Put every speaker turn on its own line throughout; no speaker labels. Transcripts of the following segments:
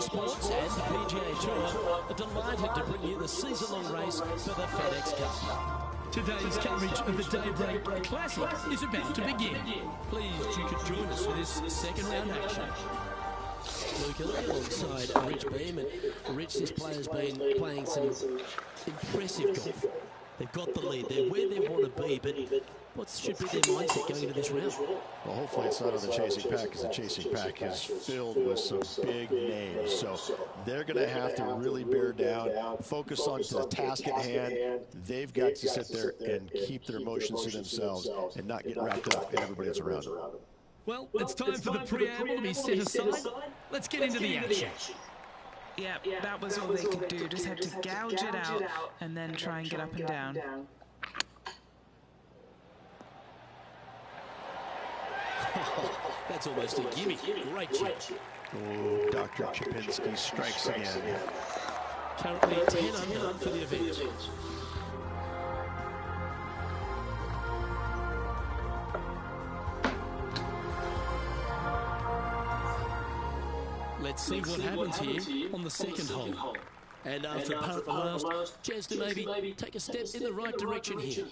Sports and the PGA Tour are delighted to bring you the season-long race for the FedEx Cup.
Today's coverage of the Daybreak Classic is about to begin.
Pleased you could join us for this second round action. Luke Elliott alongside Rich Beem, and Rich, this player's been playing some impressive golf. They've got the lead, they're where they want to be, but what should be their mindset going into this round?
Well, hopefully it's not on the chasing pack, because the chasing pack is filled with some big names. So they're going to have to really bear down, focus on the task at hand. They've got to sit there and keep their emotions to themselves and not get wrapped up in everybody that's around them.
Well, it's time for the preamble to be set aside. Let's get into the action.
Yeah, that was all they could do. Just had to gouge it out and then try and get up and down.
That's almost a gimme. Great chip.
Oh, Dr. Chipinski strikes again.
Currently 10 under for the event. Let's see what happens here on the second hole. And after a putt at the last, chance to maybe take a step in the right direction here.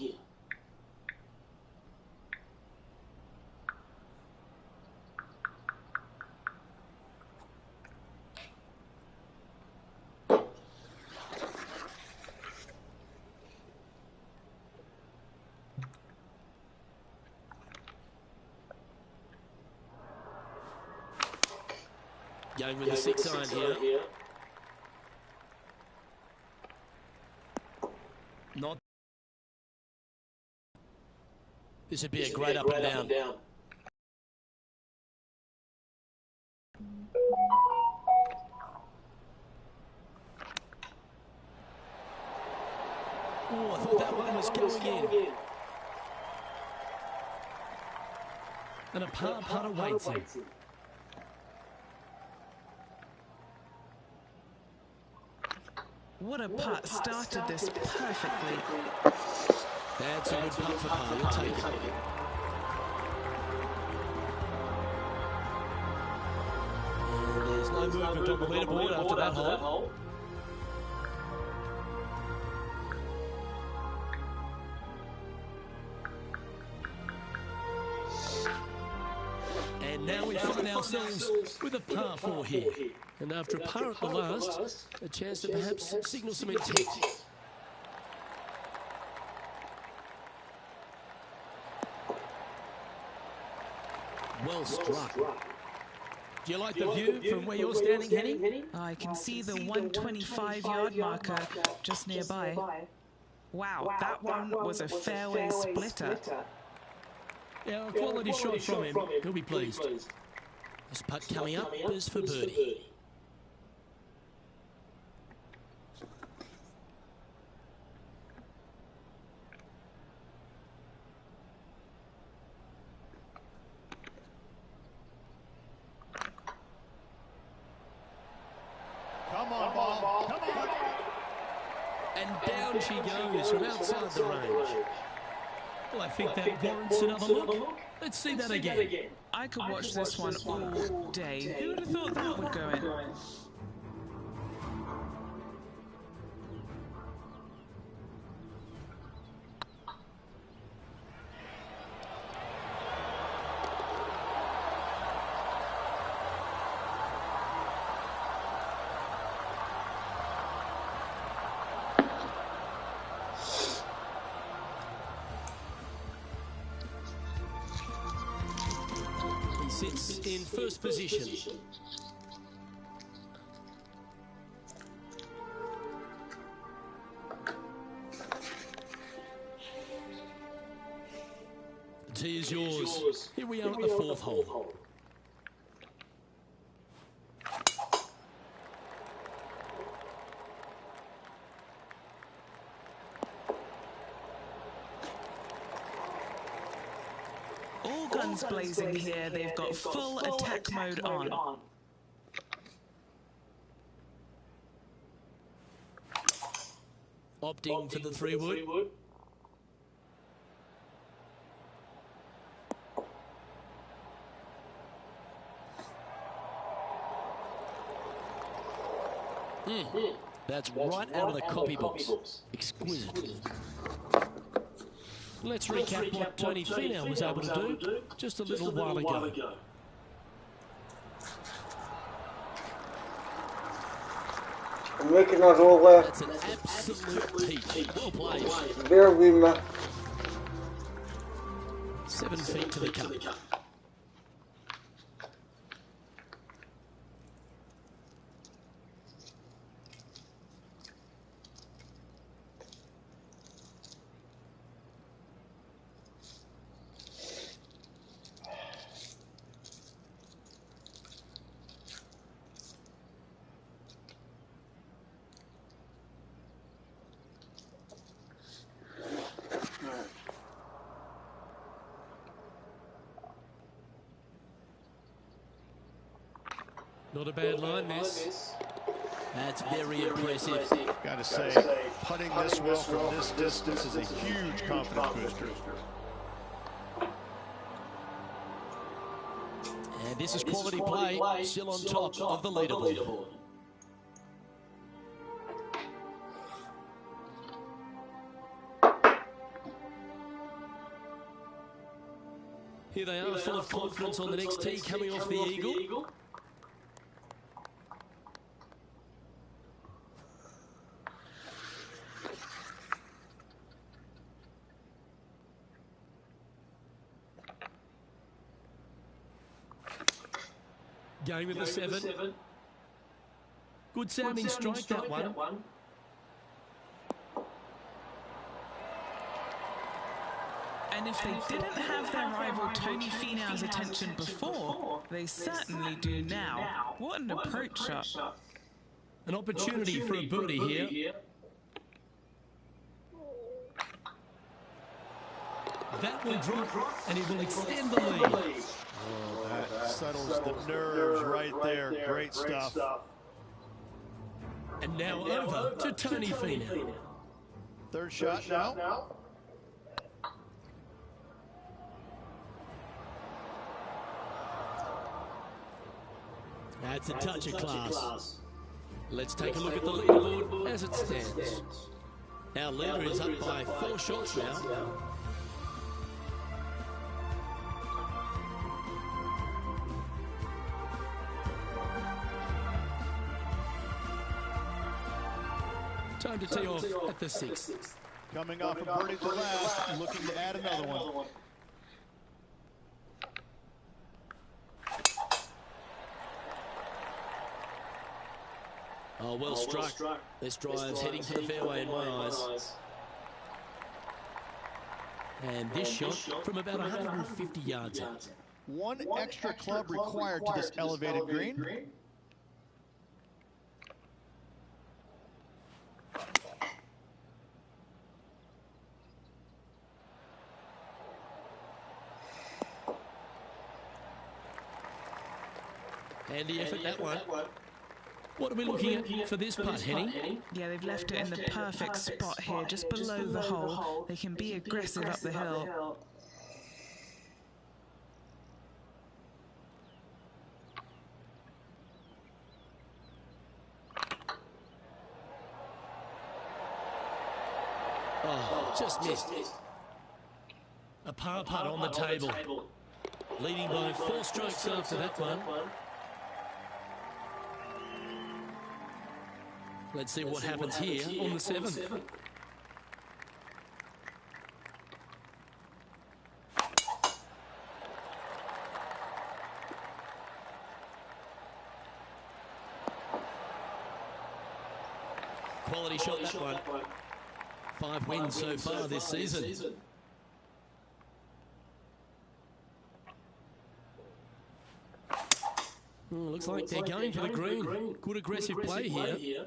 Going with the 6-iron here. Not. This would be a great up and down. Oh, I thought that one was going in.
And a par putt awaits him.
What a putt. Started this perfectly.
That's a good putt for par. You'll take it. And there's no movement on the leaderboard after that hole. And now we find ourselves with a par 4 here. And after a par at the last, a chance to perhaps signal some intent. Well struck. Do you like the view from where you're standing, Henny?
I can see the 125-yard marker just nearby. Wow, that one was a fairway splitter.
Yeah, a quality shot from him. He'll be pleased. This putt coming up is for birdie.
Come on, ball. Come on.
And down she goes from outside the range.
Well, I think that warrants another look. Let's see that again.
I could watch this one all day. Who would have thought that would go in?
Sits in first position. The tee is yours. Here we are at the fourth hole.
Guns blazing here. They've got full attack mode on.
opting for the 3-wood. That's right out of the copybooks. Exquisite. Let's recap what Tony Finau was able to do just a little while ago.
I'm making us all
That's an absolute peach. Well played.
very much.
7 feet to the cup. Not a bad line, this. That's very impressive.
Got to say, putting this well from this distance is a huge confidence booster.
And this is quality play, still on top of the leaderboard. Here they are, full of confidence on the next tee, coming off the eagle. Going with the 7. Good sounding strike, that one.
And if they didn't have their rival Tony Finau's attention before, they certainly do now. What an approach shot.
An opportunity for a birdie here. That will drop, and it will extend the lead.
Oh, that settles the nerves right there. Great stuff.
And now over to Tony Finau.
Third shot now.
That's a touch of class. Let's take a look at the leaderboard as it stands. Our leader is up by 4 shots now. Time to tee off at the 6th.
Coming off a birdie to last, looking to add another one.
Oh, well struck. This drive's heading for the fairway in my eyes. And this shot from about 150 yards out.
One extra club required to this elevated green.
Handy effort, that one. What are we looking at for this putt, Henny?
Yeah, they've left it in the perfect spot here, just below the hole. They can be aggressive up the hill.
Oh, just missed. A par putt on the table. Leading by 4 strokes after that one. Let's see what happens here on the 7th. Quality shot, that one. 5 wins so far this season. Looks like they're going for the green. Good aggressive play here.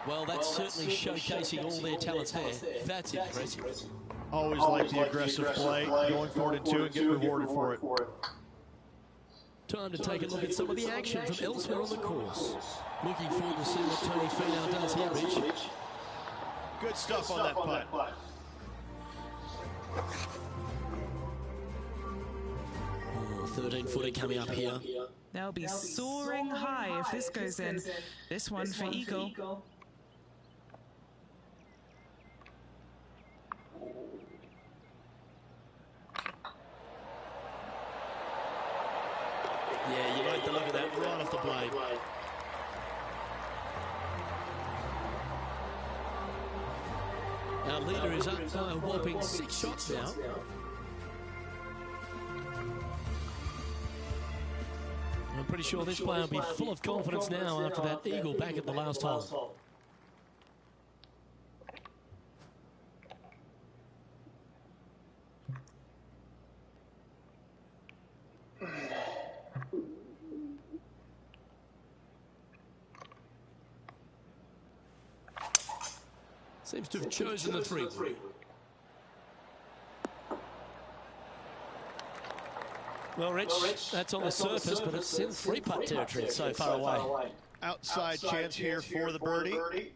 Well, that's certainly showcasing all their talents there. That's impressive.
Always like the aggressive play, going forward in 2 and get rewarded for it.
Time to take a look at some of the action from elsewhere on the course. Looking forward to seeing what Tony Finau does here, Rich.
Good stuff on that putt.
13-footer coming up here.
They'll be soaring high if this goes in. This one for Eagle.
Yeah, you like the look of that right off the blade. Our leader is up by a whopping 6 shots now. I'm pretty sure this player will be full of confidence now after that eagle back at the last hole. Seems to have chosen the 3. Well, Rich, that's on the surface, but it's in 3-putt territory. It's so far away.
Outside chance here for the birdie.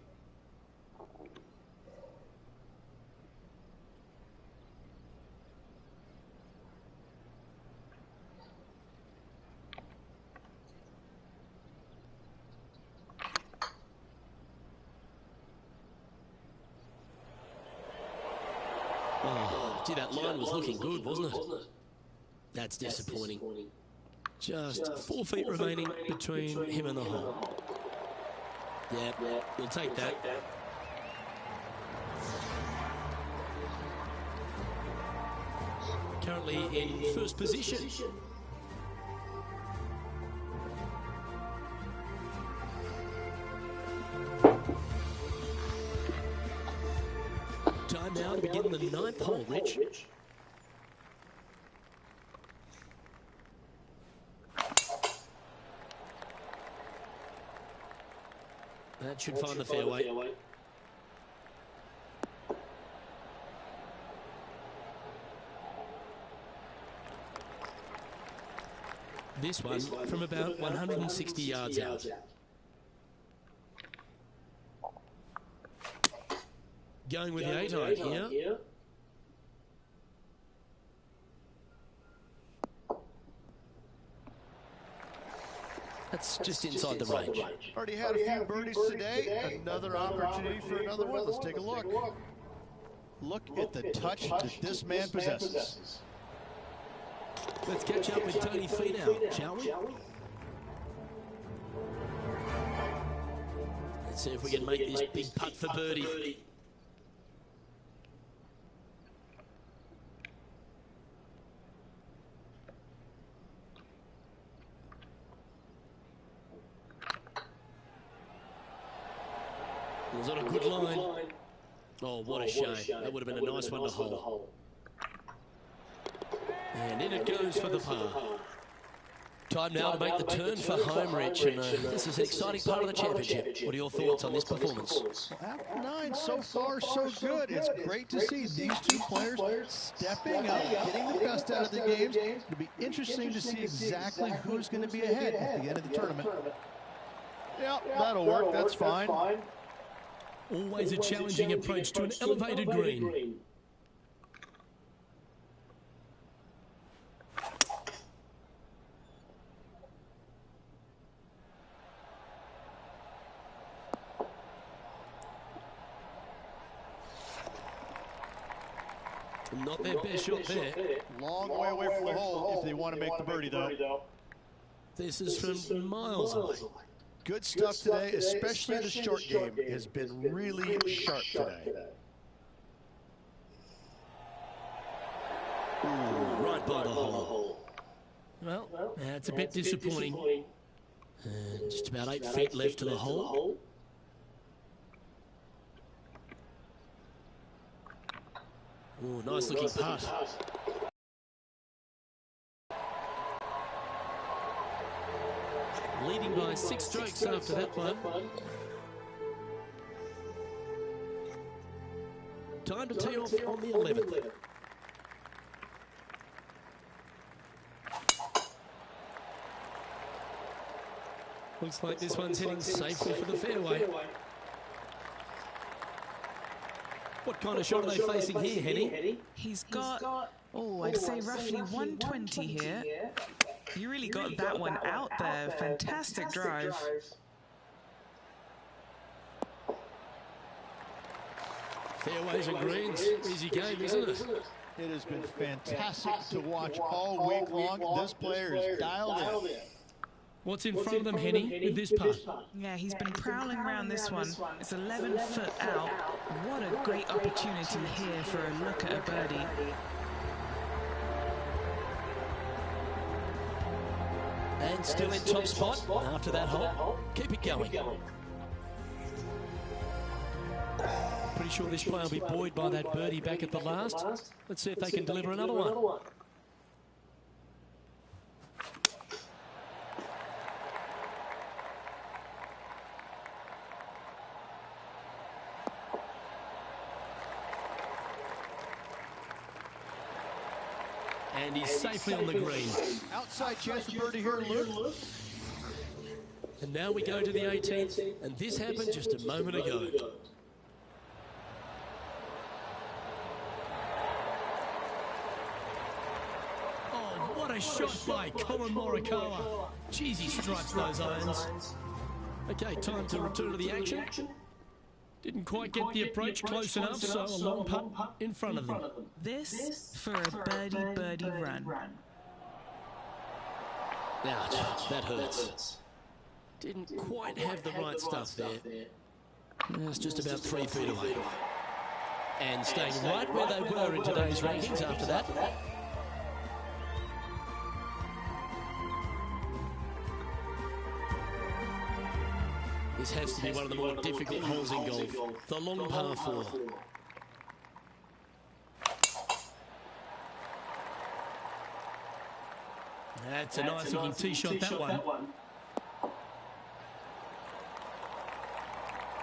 Oh, gee, that line was looking good, wasn't it? That's disappointing. Just 4 feet remaining between him and the hole. Yeah, we'll take that. Currently in first position. Time now to begin the 9th hole, Rich. That should find the fairway. This one from about 160 yards out. Going with the 8-iron here. That's just inside the range.
Already had a few birdies today. Another opportunity for another one. Let's take a look. Look at the touch that this man possesses.
Let's catch up with Tony Finau, shall we? Let's see if we can make this big putt for birdie. Was on a good line. Oh, what a shame. That would have been a nice one to hold. And in it goes for the par. Time now to make the turn for home, Rich. And this is an exciting part of the championship. What are your thoughts on this performance?
After 9, so far so good. It's great to see these two players stepping up, getting the best out of the games. It'll be interesting to see exactly who's going to be ahead at the end of the tournament. Yeah, that'll work. That's fine.
Always a challenging approach to an elevated green. Not their best shot there.
Long way away from the hole if they want to make the birdie, though.
This is from miles away.
Good stuff today, especially the short game has been really sharp today.
Ooh, right by the hole. Well, that's a bit disappointing. Just about 8 feet left to the hole. Ooh, nice looking putt. Leading by 6 strokes after that one. Time to tee off on the 11th. Looks like this one's heading safely for the fairway. What kind of shot are they facing here, Henny?
He's got, oh, I'd say roughly 120 here. You really got that one out there. Fantastic drive.
Fairways and greens. Easy game, isn't it?
It has been fantastic to watch all week long. This player is dialed in.
What's in front of them, Henny, with this putt?
Yeah, he's been prowling around this one. It's 11 foot out. What a great opportunity here for a look at a birdie.
And still in top spot after that hole. Keep it going. Pretty sure this player will be buoyed by that birdie back at the last. Let's see if they can deliver another one. And he's safely on the green.
Outside chance for birdie here, Luke.
And now we go to the 18th, and this happened just a moment ago. Oh, what a shot by Colin Morikawa. Jeez, he strikes those irons. Okay, time to return to the action. Didn't quite get the approach close enough, so a long putt in front of them.
This for a birdie run.
Ouch, that hurts. Didn't quite have the right stuff there. It's just about 3 feet away. And staying right where they were in today's rankings after that. This has to be one of the more difficult holes in golf. The long par 4. That's a nice looking tee shot, that one.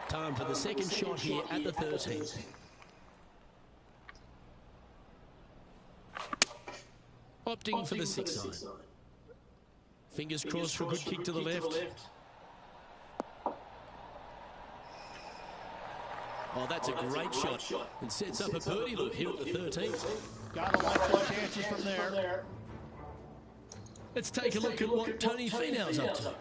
Time for the second shot here at the 13th. Opting for the 6 iron. Fingers crossed for a good kick to the left. Oh, that's a great shot. And sets up a birdie look here at the 13th.
Got a lot of chances from there.
Let's take a look at what Tony Finau's up to.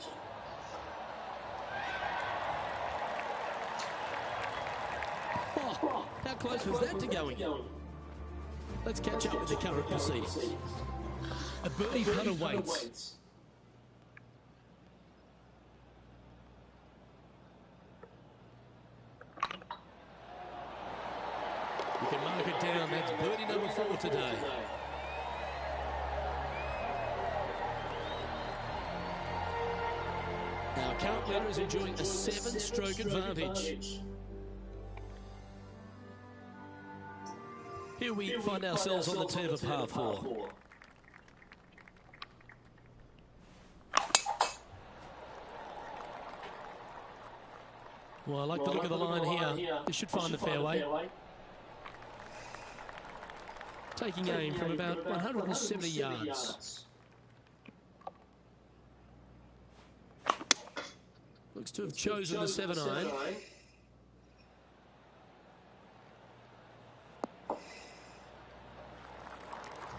Oh, how close was that to going in? Let's catch up with the current proceedings. A birdie putt awaits. You can mark it down. That's birdie number 4 today. Our current leader is enjoying a 7-stroke advantage. Here we find ourselves on the tee of a par 4. Well, I like the look of the line here. This should find the fairway. Taking aim from about 170 yards. Looks to have chosen the 7 iron.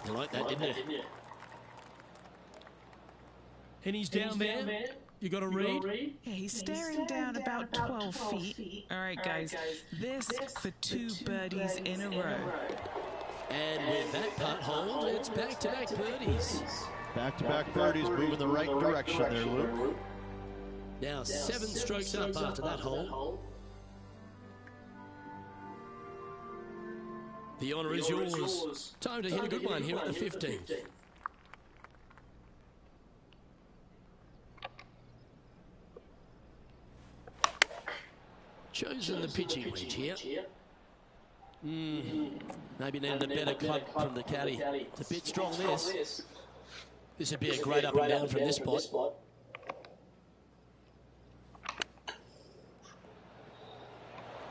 You like that, didn't you? And he's down there. You got to read?
Yeah, he's staring down about 12 feet. All right, guys. This for 2 birdies in a row.
And with that putt hold, it's back-to-back birdies.
Back-to-back birdies, moving the right direction there, Luke.
Now 7 strokes up after that hole. The honour is yours. Time to hit a good one here at the 15th. Chosen the pitching wedge here. Maybe needed a better club from the caddy. It's a bit strong, this. This would be a great up and down from this spot.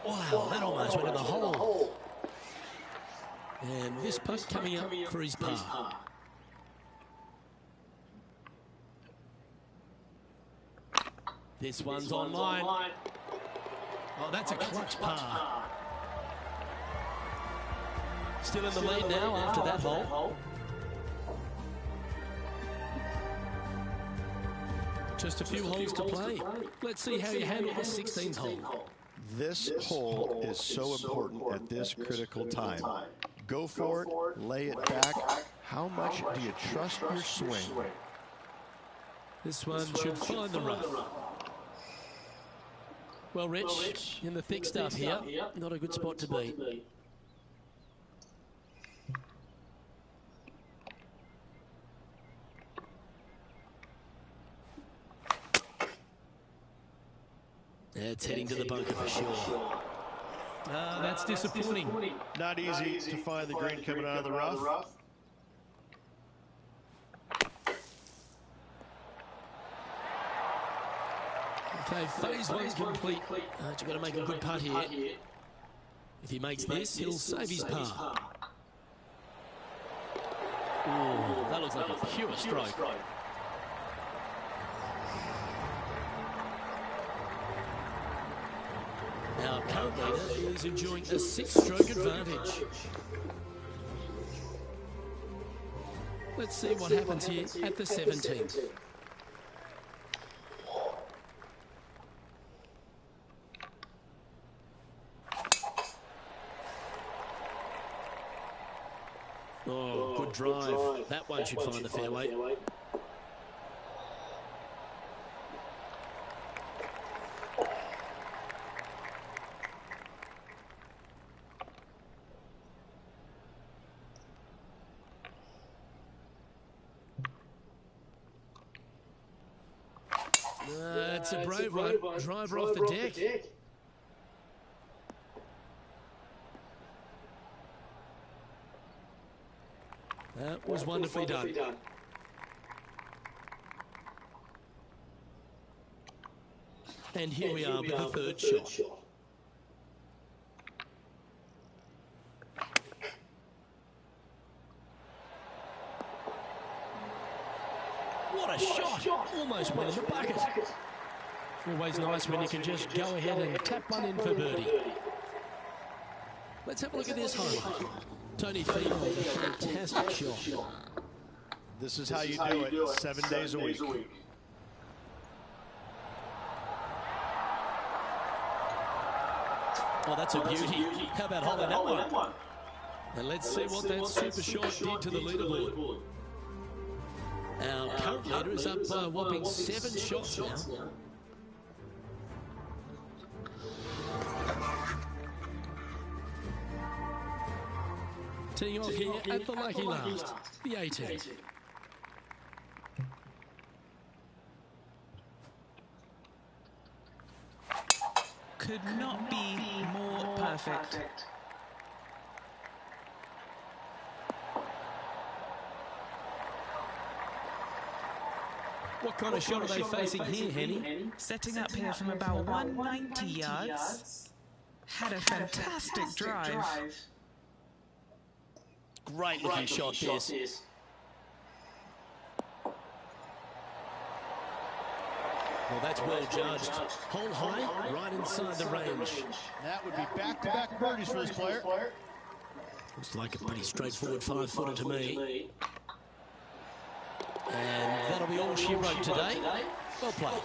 Wow, that almost went in the hole. And this putt coming up for his par. This one's online. Oh, that's a clutch par. Still in the lead now after that hole. Just a few holes to play. Let's see how you handle the 16th hole.
This hole is so important at this critical time. Go for it, lay it back. How much do you trust your swing?
This one should find the rough. Well, Rich, in the thick stuff here, not a good spot to be. It's heading to the bunker for sure. That's disappointing.
Not easy to find the green coming out of the rough.
Okay, phase one's complete. You've got to make a good putt here. If he makes this, he'll save his par. Ooh, that looks like a pure stroke. Our current leader is enjoying a 6-stroke advantage. Let's see what happens here at the 17th. Oh, good drive. That one should find the fairway. It's a brave one. Driver off the deck. That was wonderfully done. And here we are with the third shot. What a shot! Almost one in the bucket. Always nice when you can just go ahead and tap one in for birdie. Let's have a look at this highlight. Tony Finau with a fantastic shot.
This is how you do it 7 days a week.
Oh, that's a beauty. How about holding that one? And let's see what that super shot did to the leaderboard. Our current leader is up by a whopping 7 shots now. Teeing off here at the lucky last, the 18th.
Could not be more perfect.
What kind of shot are they facing here, Henny?
Setting up here from about 190 yards. Had a fantastic drive.
Great looking shot, this. Well, that's well judged. Hole high, right inside the range.
That would be back-to-back birdies for this player.
Looks like a pretty straightforward 5-footer to me. And that'll be all she wrote today. Well played.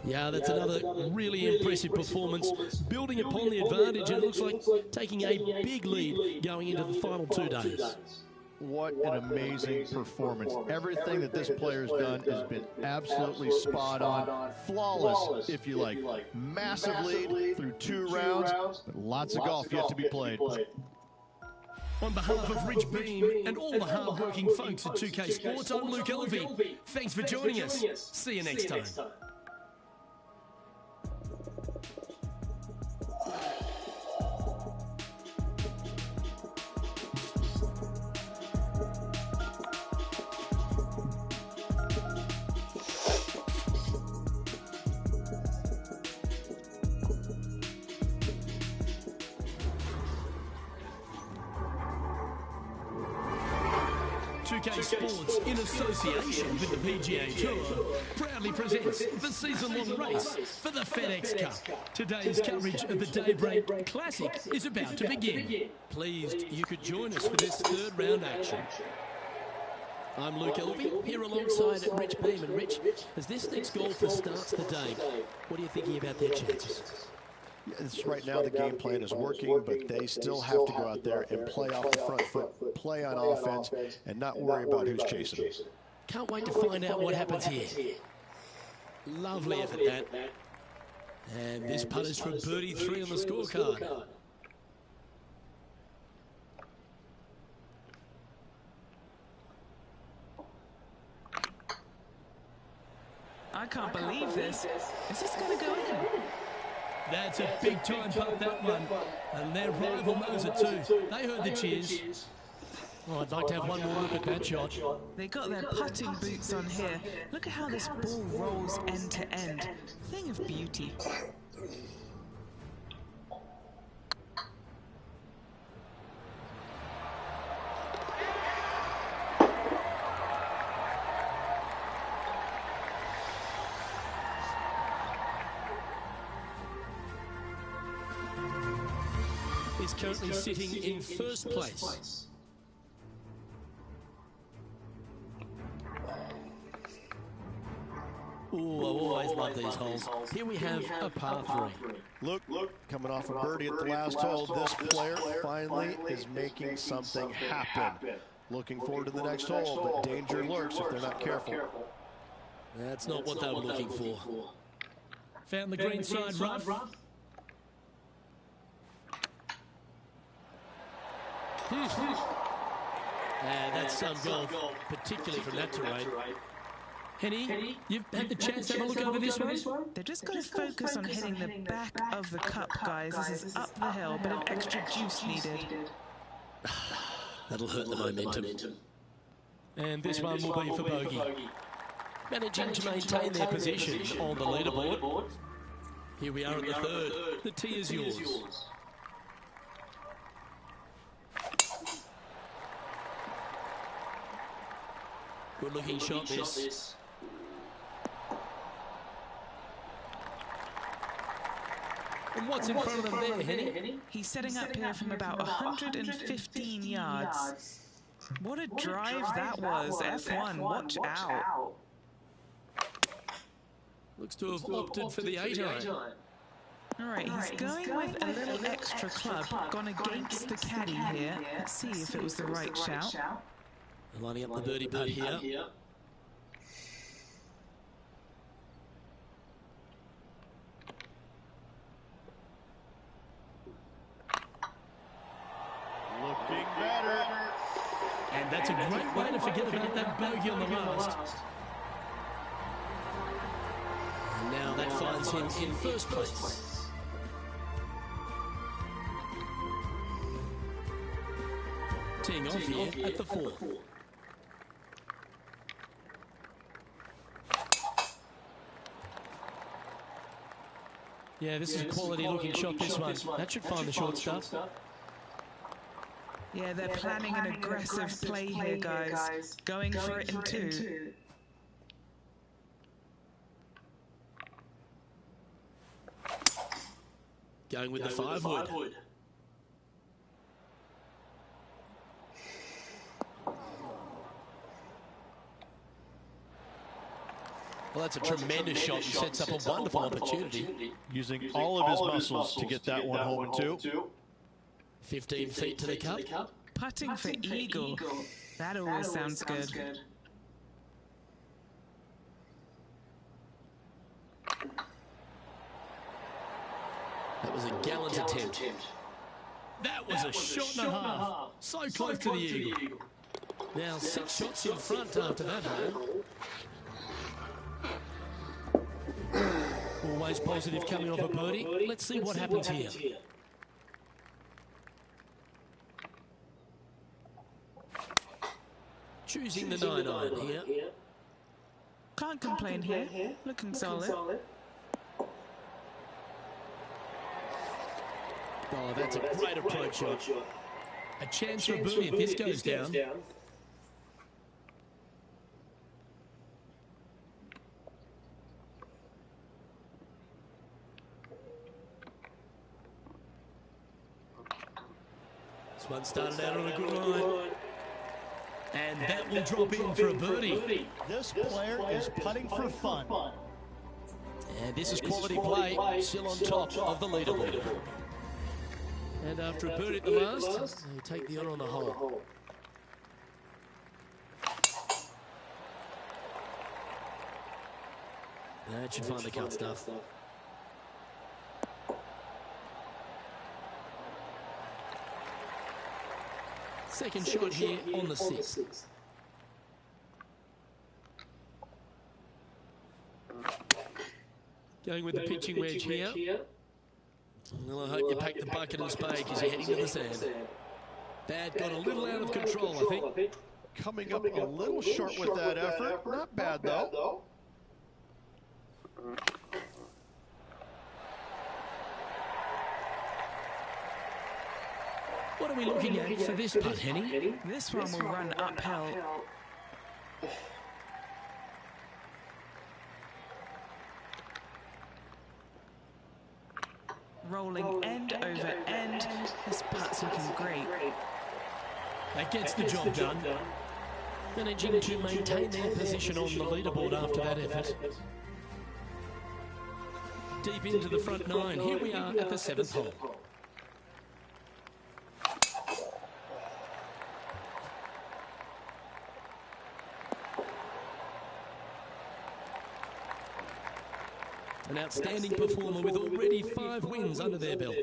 Yeah, that's another really impressive performance. Building upon the advantage, it looks like taking a big lead going into the final 2 days.
What an amazing performance. Everything that this player's done has been absolutely spot on. Flawless, if you like. Massive lead through 2 rounds, but lots of golf yet to be played.
On behalf of Rich Beem and all the hard-working folks at 2K Sports, I'm Luke Elvey. Thanks for joining us. See you next time.
2K Sports, in association with the PGA Tour, proudly presents the season-long race for the FedEx Cup. Today's coverage of the Daybreak Classic is about to begin.
Pleased you could join us for this third round action. I'm Luke Elvey, here alongside Rich Beam. And Rich, as this next golfer starts the day, what are you thinking about their chances?
Right now the game plan is working, but they still have to go out there and play off the front foot, play on offense, and not worry about who's chasing them.
Can't wait to find out what happens here. Lovely effort, that. And this putt is for birdie 3 on the scorecard.
I can't believe this. Is this going to go in?
That's a big-time putt, that one. And their rival knows it too. They heard the cheers.
Oh, I'd like to have one more look at that shot.
They got their putting boots on here. Look at how this ball rolls end to end. Thing of beauty.
Is currently sitting in first place. Ooh, I always love these holes. Here we have a par 3.
Look, coming off a birdie at the last hole, this player finally is making something happen. Looking forward to the next hole, but danger lurks if they're not careful.
That's not what they were looking for.
Found the green side rough.
That's some golf, particularly from that terrain. Henny, you've had the chance to have a look over this one?
They've just got to focus on hitting the back of the cup, guys. This is up the hill, but an extra juice needed.
That'll hurt the momentum. And this one will be for bogey. Managing to maintain their position on the leaderboard. Here we are at the third. The tee is yours. Good looking shot, this. And what's in front of them there, Henny?
He's setting up here from about 115 yards. What a drive that was. F1, watch out.
Looks to have opted for the 8-iron.
All right, he's going with a little extra club. Gone against the caddy here. Let's see if it was the right shout.
Lining up the birdie putt here.
Looking better.
And that's a great way to forget about that bogey on the last.
And now that finds him in first place. Teeing off here at the 4th. Yeah, this is a quality-looking shot, this one. That should find the short stuff.
Yeah, they're planning an aggressive play here, guys. Going for it in 2.
Going with the 5-wood. Well, that's a tremendous shot and sets up a wonderful opportunity.
Using all of his muscles to get that one home in 2.
15 feet to the cup.
Putting for eagle. That always sounds good.
That was a gallant attempt.
That was a shot and a half. So close to the eagle.
Now 6 shots in front after that hole. Always positive coming off a birdie. Let's see what happens here. Choosing the 9-iron here.
Can't complain here. Looking solid.
Oh, that's a great approach shot.
A chance for a birdie if this goes down.
This one started out on a good line. And that will drop in for a birdie.
This player is putting for fun.
And this is quality play, still on top of the leaderboard. And after a birdie at the last, they take the honour on the hole. That should find the cut stuff. Second shot here on the 6th. Going with the pitching wedge here. Well, I hope you pack the bucket and spade because you're heading to the sand. That got a little out of control, I think.
Coming up a little short with that effort. Not bad, though.
What are we looking at for this putt, Henny?
This one will run uphill. Rolling end over end. This putt's looking great.
That gets the job done. Managing to maintain their position on the leaderboard after that effort. Deep into the front 9. Here we are at the 7th hole. An outstanding performer with already 5 wins under their belt.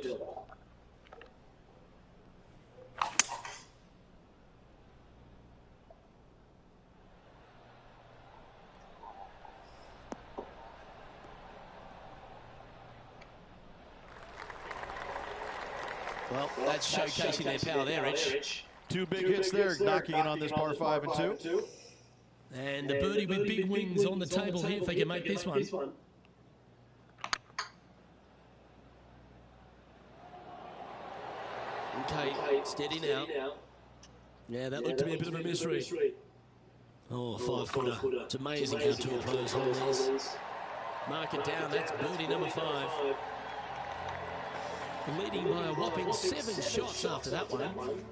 Well, that's showcasing their power there, Rich.
2 big hits there, knocking in on this par 5 and 2.
And the birdie with big wings on the table here if they can make this one. Okay, steady now. Yeah, that looked to be a bit of a mystery. Oh, 5-footer. It's amazing how tour players hold these. Mark it down, that's birdie number 5. Leading by a whopping 7 shots after that one.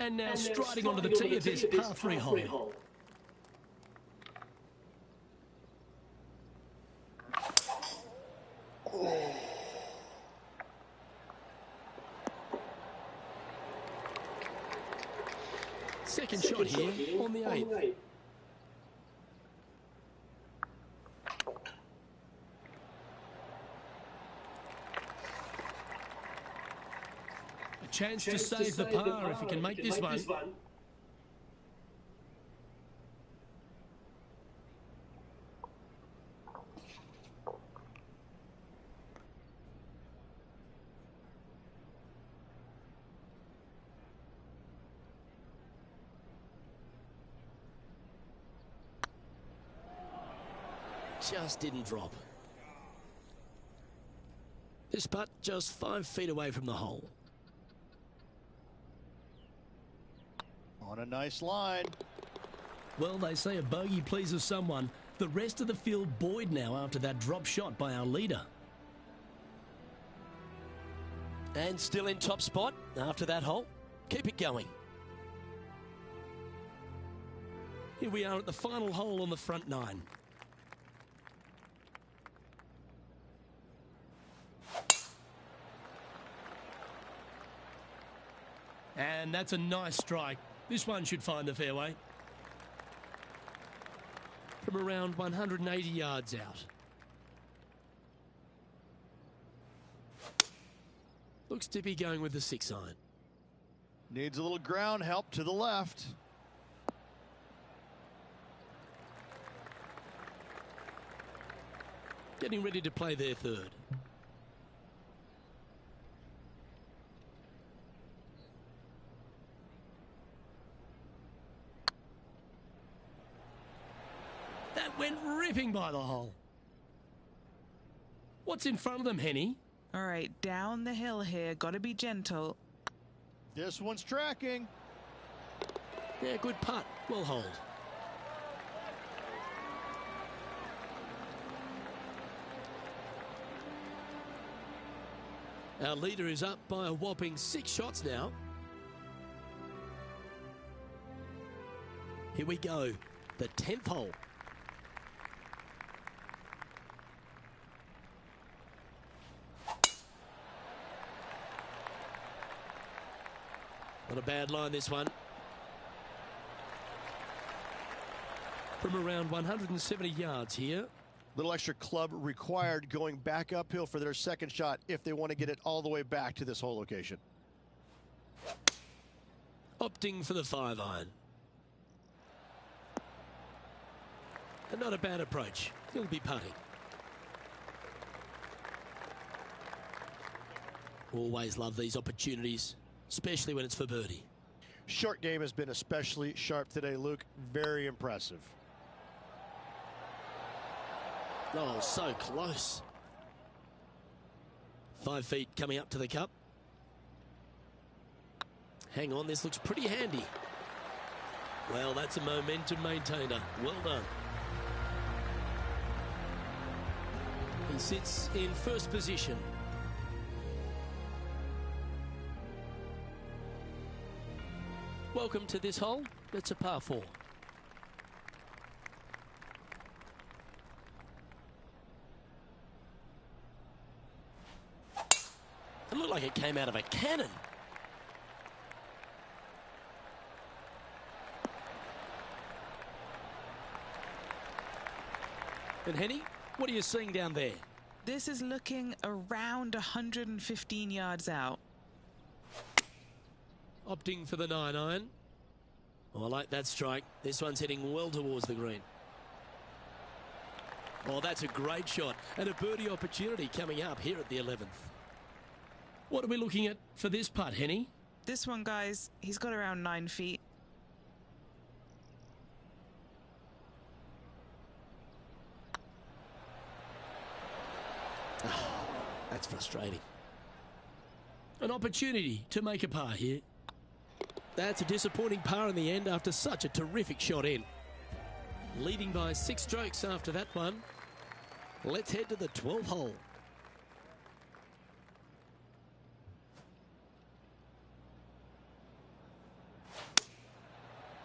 And now striding onto the tee of this par 3 hole. Second shot here on the 8th. A chance to save the par if he can make this one. Just didn't drop. This putt just 5 feet away from the hole.
On a nice line.
Well, they say a bogey pleases someone. The rest of the field buoyed now after that drop shot by our leader. And still in top spot after that hole. Keep it going. Here we are at the final hole on the front 9. And that's a nice strike. This one should find the fairway. From around 180 yards out. Looks to be going with the 6-iron.
Needs a little ground help to the left.
Getting ready to play their 3rd. That went ripping by the hole. What's in front of them, Henny?
All right, down the hill here. Got to be gentle.
This one's tracking.
Yeah, good putt. Well hold. Our leader is up by a whopping 6 shots now. Here we go, the 10th hole. Not a bad line, this one. From around 170 yards here.
Little extra club required going back uphill for their second shot if they want to get it all the way back to this hole location.
Opting for the 5-iron. And not a bad approach. He'll be putting. Always love these opportunities, especially when it's for birdie.
Short game has been especially sharp today, Luke. Very impressive.
Oh, so close. 5 feet coming up to the cup. Hang on, this looks pretty handy. Well, that's a momentum maintainer. Well done. He sits in first position. Welcome to this hole. It's a par 4. It looked like it came out of a cannon. And Henny, what are you seeing down there?
This is looking around 115 yards out.
Opting for the 9-iron. Oh, I like that strike. This one's heading well towards the green. Oh, that's a great shot. And a birdie opportunity coming up here at the 11th. What are we looking at for this putt, Henny?
This one, guys, he's got around 9 feet.
Oh, that's frustrating. An opportunity to make a par here. That's a disappointing par in the end after such a terrific shot in. Leading by 6 strokes after that one. Let's head to the 12th hole.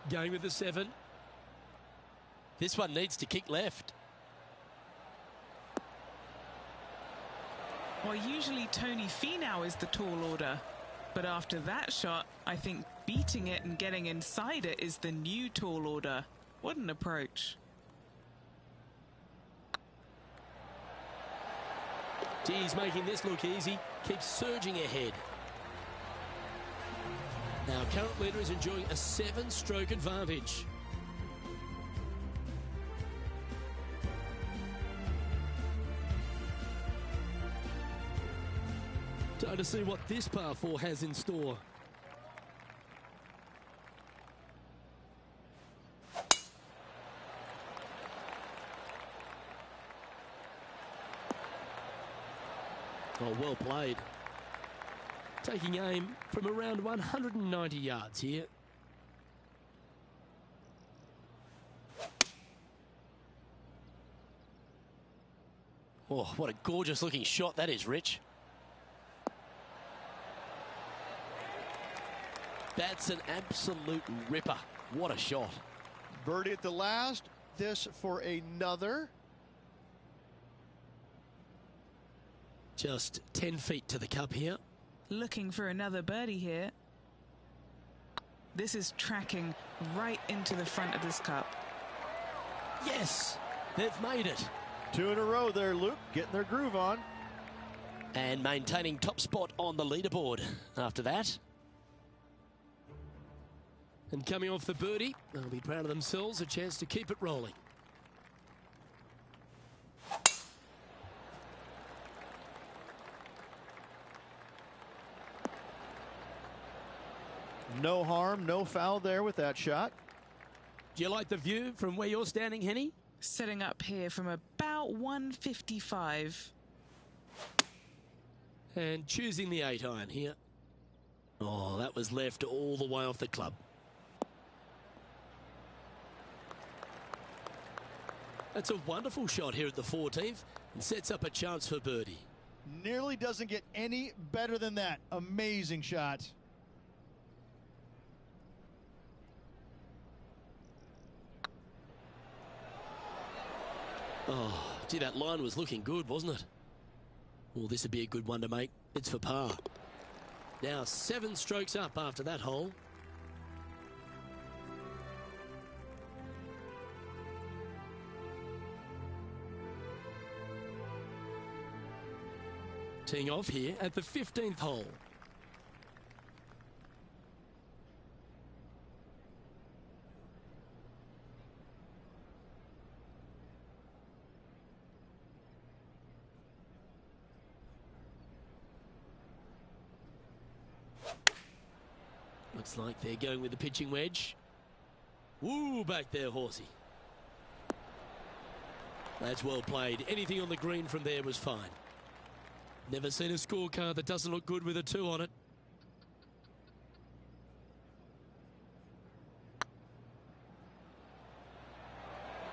Going with the 7. This one needs to kick left.
Well, usually Tony Finau is the tall order, but after that shot, I think beating it and getting inside it is the new tall order. What an approach.
He's making this look easy. Keeps surging ahead. Our current leader is enjoying a 7-stroke advantage. Time to see what this par 4 has in store. Oh, well played. Taking aim from around 190 yards here. Oh, what a gorgeous looking shot that is, Rich. That's an absolute ripper. What a shot.
Birdie at the last. This for another.
Just 10 feet to the cup here.
Looking for another birdie here. This is tracking right into the front of this cup.
Yes, they've made it.
2 in a row there, Luke. Getting their groove on.
And maintaining top spot on the leaderboard after that. And coming off the birdie, they'll be proud of themselves, a chance to keep it rolling.
No harm, no foul there with that shot.
Do you like the view from where you're standing, Henny?
Setting up here from about 155.
And choosing the 8-iron here. Oh, that was left all the way off the club. That's a wonderful shot here at the 14th and sets up a chance for birdie.
Nearly doesn't get any better than that. Amazing shot.
Oh, gee, that line was looking good, wasn't it? Well, this would be a good one to make. It's for par. Now 7 strokes up after that hole. Teeing off here at the 15th hole. Looks like they're going with the pitching wedge. Woo, back there, horsey. That's well played. Anything on the green from there was fine. Never seen a scorecard that doesn't look good with a 2 on it.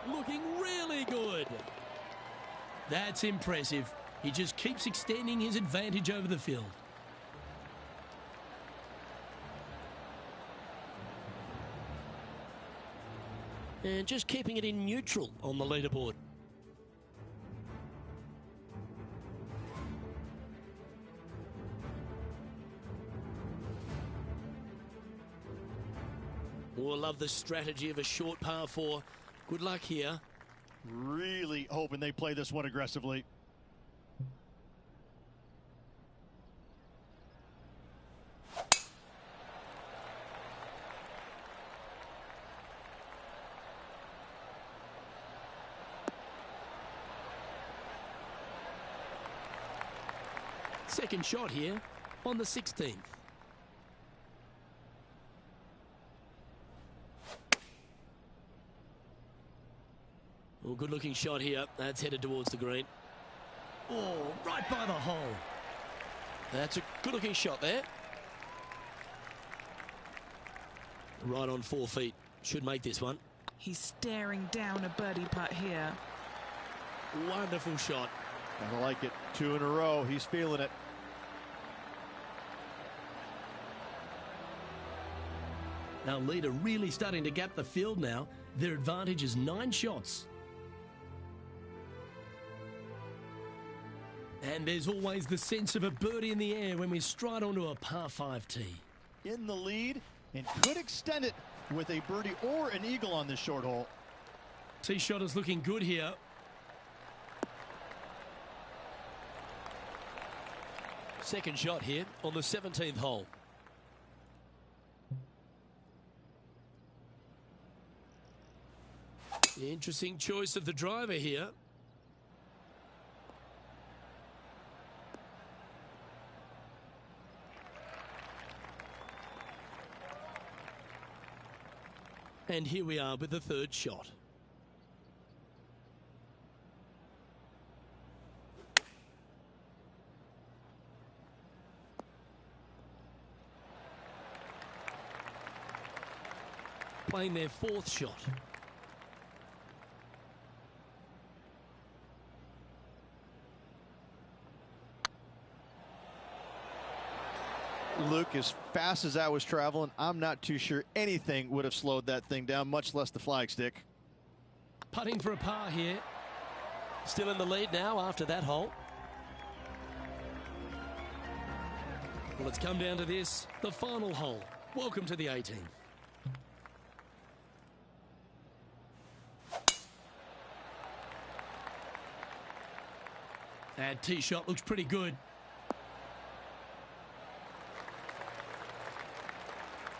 Looking really good. That's impressive. He just keeps extending his advantage over the field. And just keeping it in neutral on the leaderboard. We'll love the strategy of a short par 4. Good luck here.
Really hoping they play this one aggressively.
Second shot here on the 16th. Well, good looking shot here. That's headed towards the green. Oh, right by the hole. That's a good looking shot there. Right on 4 feet. Should make this one.
He's staring down a birdie putt here.
Wonderful shot.
I like it. 2 in a row. He's feeling it.
Our leader really starting to gap the field now. Their advantage is 9 shots. And there's always the sense of a birdie in the air when we stride onto a par 5 tee.
In the lead and could extend it with a birdie or an eagle on this short hole.
Tee shot is looking good here. Second shot here on the 17th hole. Interesting choice of the driver here. And here we are with the third shot. Playing their fourth shot.
Luke, as fast as I was traveling, I'm not too sure anything would have slowed that thing down, much less the flagstick.
Putting for a par here. Still in the lead now after that hole. Well, it's come down to this, the final hole. Welcome to the 18th. That tee shot looks pretty good.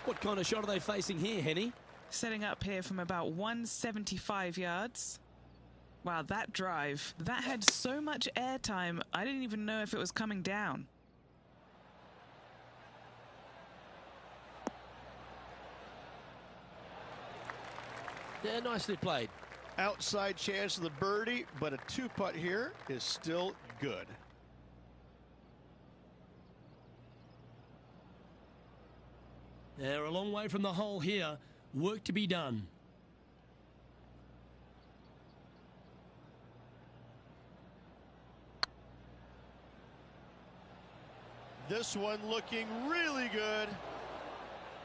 What kind of shot are they facing here, Henny?
Setting up here from about 175 yards. Wow, that drive. That had so much airtime, I didn't even know if it was coming down.
Yeah, nicely played.
Outside chance of the birdie, but a 2-putt here is still good.
They're a long way from the hole here. Work to be done.
This one looking really good.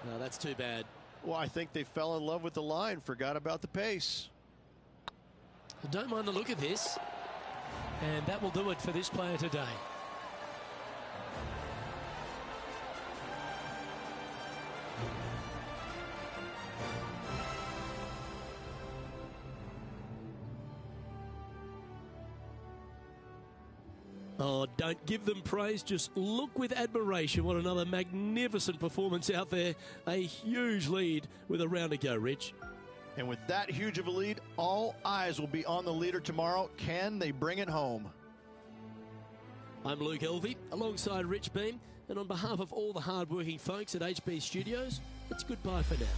No, that's too bad.
Well, I think they fell in love with the line, forgot about the pace.
Don't mind the look of this. And that will do it for this player today. Oh, don't give them praise, just look with admiration. What another magnificent performance out there. A huge lead with a round to go, Rich.
And with that huge of a lead, all eyes will be on the leader tomorrow. Can they bring it home?
I'm Luke Elvey, alongside Rich Beem. And on behalf of all the hard-working folks at HB Studios, it's goodbye for now.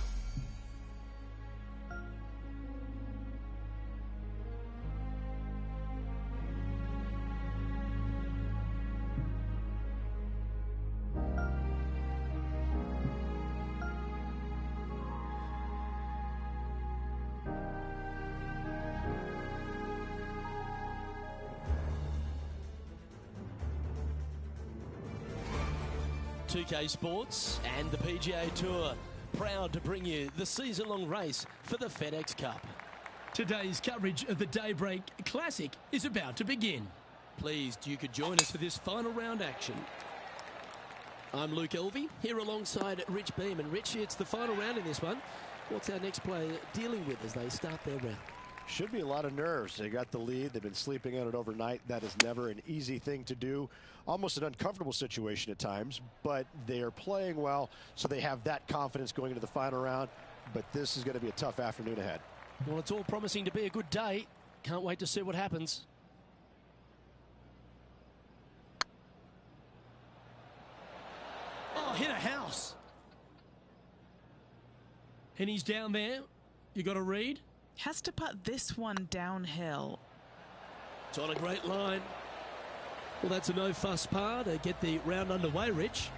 TK Sports and the PGA Tour proud to bring you the season-long race for the FedEx Cup.
Today's coverage of the Daybreak Classic is about to begin.
Pleased you could join us for this final round action. I'm Luke Elvey, here alongside Rich Beem. And Rich, it's the final round in this one. What's our next player dealing with as they start their round?
Should be a lot of nerves. They got the lead. They've been sleeping on it overnight. That is never an easy thing to do. Almost an uncomfortable situation at times, but they are playing well, so they have that confidence going into the final round. But this is going to be a tough afternoon ahead.
Well, it's all promising to be a good day. Can't wait to see what happens.
Oh, hit a house. And he's down there. You got to read.
Has to put this one downhill.
It's on a great line. Well, that's a no-fuss par to get the round underway, Rich.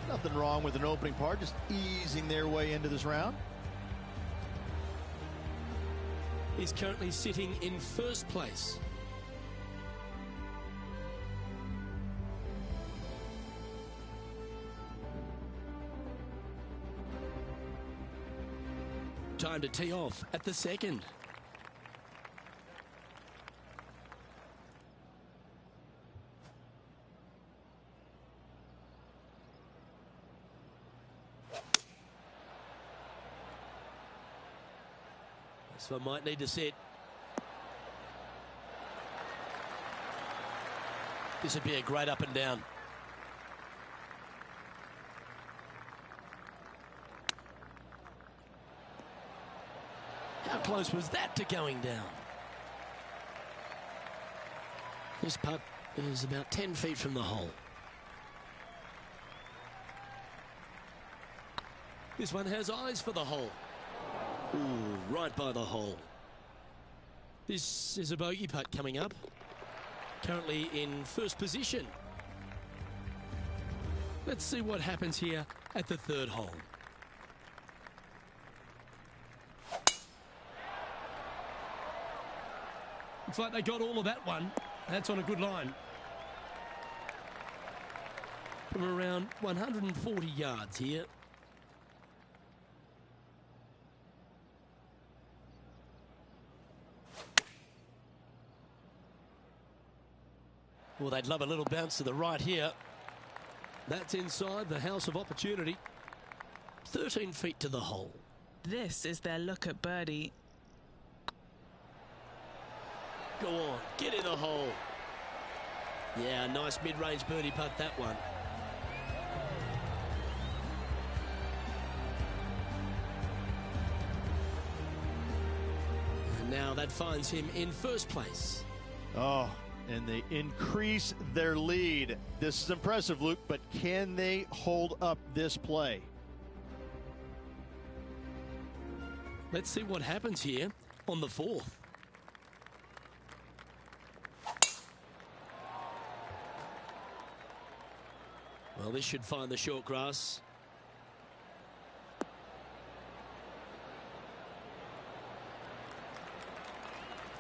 Nothing wrong with an opening par, just easing their way into this round.
He's currently sitting in first place. Time to tee off at the second. This one might need to sit. This would be a great up and down. How close was that to going down? This putt is about 10 feet from the hole. This one has eyes for the hole. Ooh, right by the hole. This is a bogey putt coming up. Currently in first position. Let's see what happens here at the third hole.
Looks like they got all of that one. That's on a good line.
From around 140 yards here. Well, they'd love a little bounce to the right here. That's inside the house of opportunity. 13 feet to the hole.
This is their look at birdie.
Go on, get in the hole. Yeah, nice mid-range birdie putt, that one. And now that finds him in first place.
Oh, and they increase their lead. This is impressive, Luke, but can they hold up this play?
Let's see what happens here on the fourth. Well, this should find the short grass.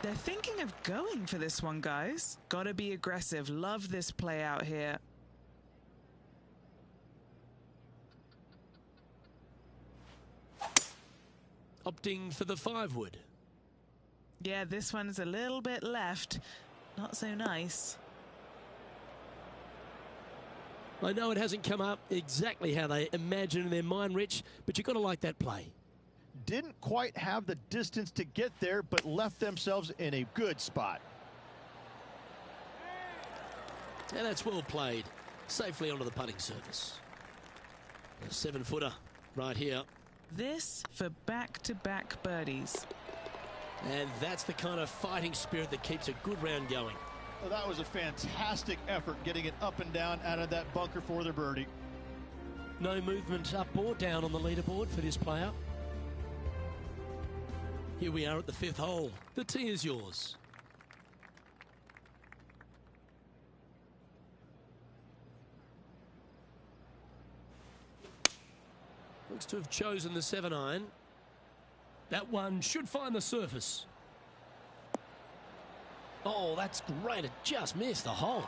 They're thinking of going for this one, guys. Gotta be aggressive. Love this play out here.
opting for the 5-wood.
Yeah, this one's a little bit left. Not so nice.
I know it hasn't come up exactly how they imagine in their mind, Rich, but you've got to like that play.
Didn't quite have the distance to get there, but left themselves in a good spot.
And that's well played. Safely onto the putting surface. A 7-footer right here.
This for back-to-back birdies.
And that's the kind of fighting spirit that keeps a good round going.
Well, that was a fantastic effort getting it up and down out of that bunker for the birdie.
No movement up or down on the leaderboard for this player. Here we are at the 5th hole. The tee is yours. Looks to have chosen the 7-iron.
That one should find the surface.
Oh, that's great. It just missed the hole.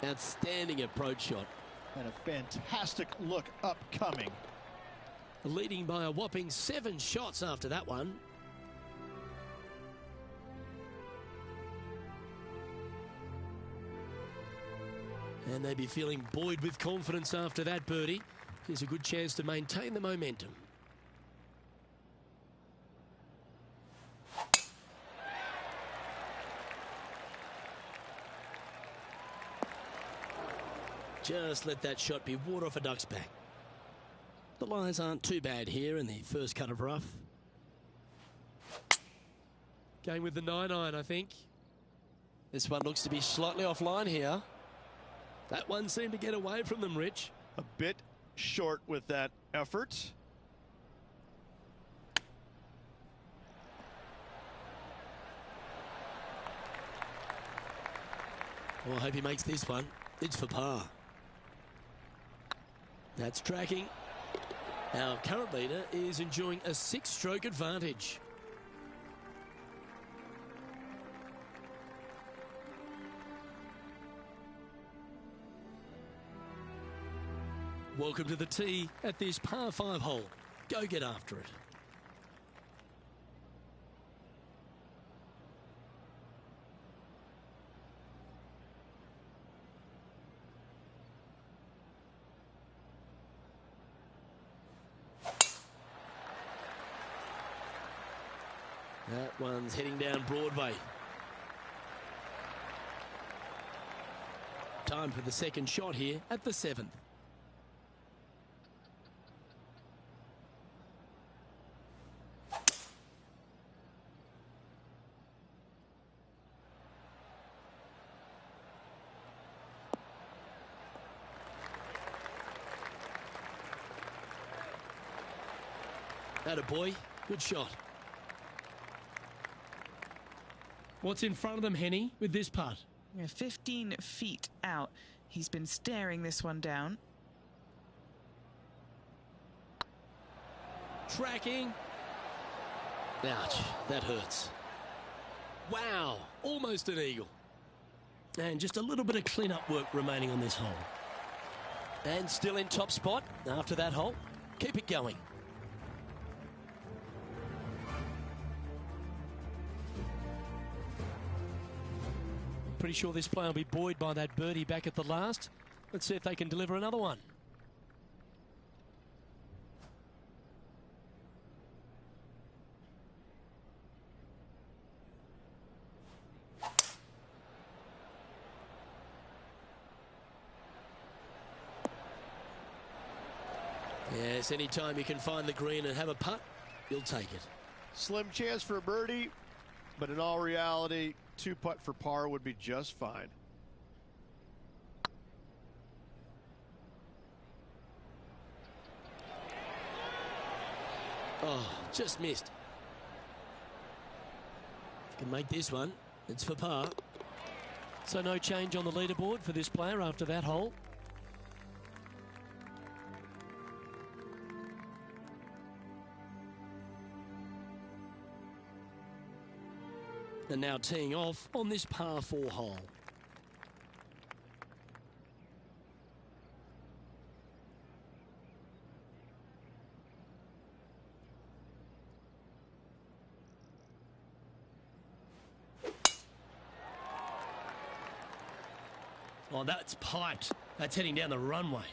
Outstanding approach shot.
And a fantastic look upcoming.
Leading by a whopping 7 shots after that one. And they'd be feeling buoyed with confidence after that birdie. Here's a good chance to maintain the momentum. Just let that shot be water off a duck's back. The lies aren't too bad here in the first cut of rough.
Going with the 9-iron, I think.
This one looks to be slightly offline here. That one seemed to get away from them, Rich.
A bit short with that effort.
Well, I hope he makes this one. It's for par. That's tracking. Our current leader is enjoying a 6-stroke advantage. Welcome to the tee at this par 5 hole. Go get after it. That one's heading down Broadway. Time for the second shot here at the 7th. Attaboy, good shot.
What's in front of them, Henny, with this putt?
15 feet out. He's been staring this one down.
Tracking. Ouch, that hurts. Wow, almost an eagle. And just a little bit of clean-up work remaining on this hole. And still in top spot after that hole. Keep it going. Pretty sure this player will be buoyed by that birdie back at the last. Let's see if they can deliver another one. Yes, anytime you can find the green and have a putt, you'll take it.
Slim chance for a birdie, but in all reality, 2-putt for par would be just fine.
Oh, just missed. If you can make this one, it's for par. So no change on the leaderboard for this player after that hole. And now teeing off on this par 4 hole.
Oh, that's piped. That's heading down the runway.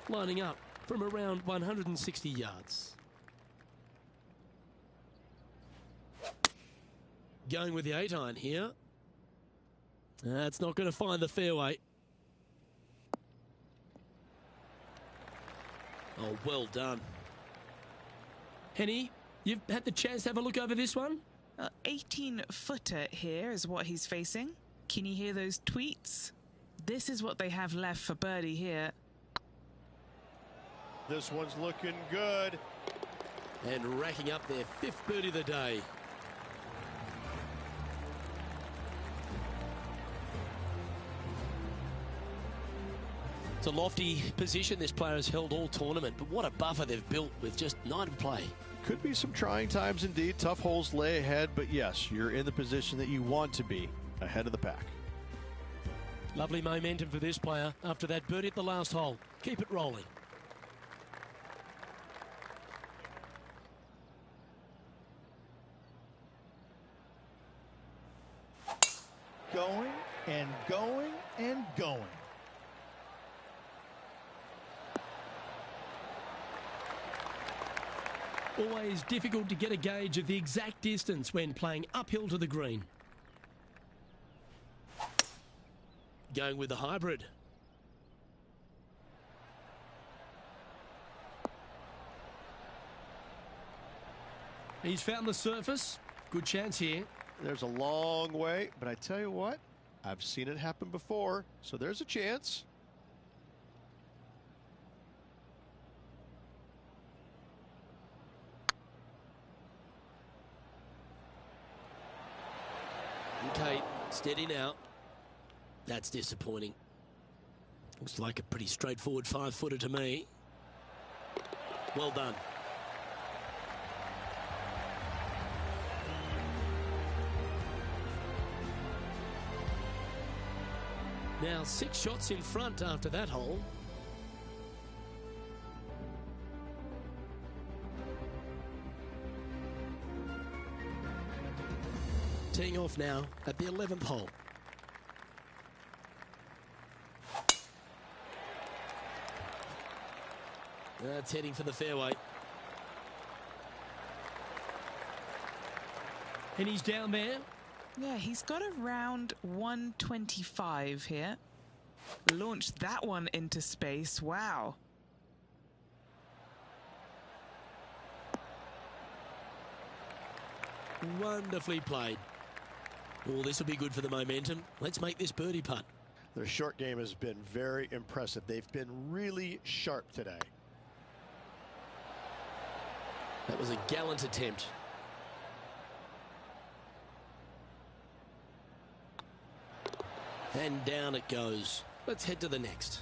Lining up from around 160 yards. Going with the 8-iron here. That's not going to find the fairway. Oh, well done. Henny, you've had the chance to have a look over this one?
18-footer here is what he's facing. Can you hear those tweets? This is what they have left for birdie here.
This one's looking good.
And racking up their 5th birdie of the day. It's a lofty position this player has held all tournament, but what a buffer they've built with just 9 to play.
Could be some trying times indeed. Tough holes lay ahead, but yes, you're in the position that you want to be, ahead of the pack.
Lovely momentum for this player after that birdie at the last hole. Keep it rolling.
Going and going and going.
Always difficult to get a gauge of the exact distance when playing uphill to the green.
Going with the hybrid.
He's found the surface. Good chance here.
There's a long way, but I tell you what, I've seen it happen before, so there's a chance.
Okay, steady now. That's disappointing. Looks like a pretty straightforward 5-footer to me. Well done. Now 6 shots in front after that hole. Teeing off now at the 11th hole. That's heading for the fairway.
And he's down there.
Yeah, he's got around 125 here. Launched that one into space. Wow.
Wonderfully played. Oh, this will be good for the momentum. Let's make this birdie putt.
Their short game has been very impressive. They've been really sharp today.
That was a gallant attempt. And down it goes. Let's head to the next.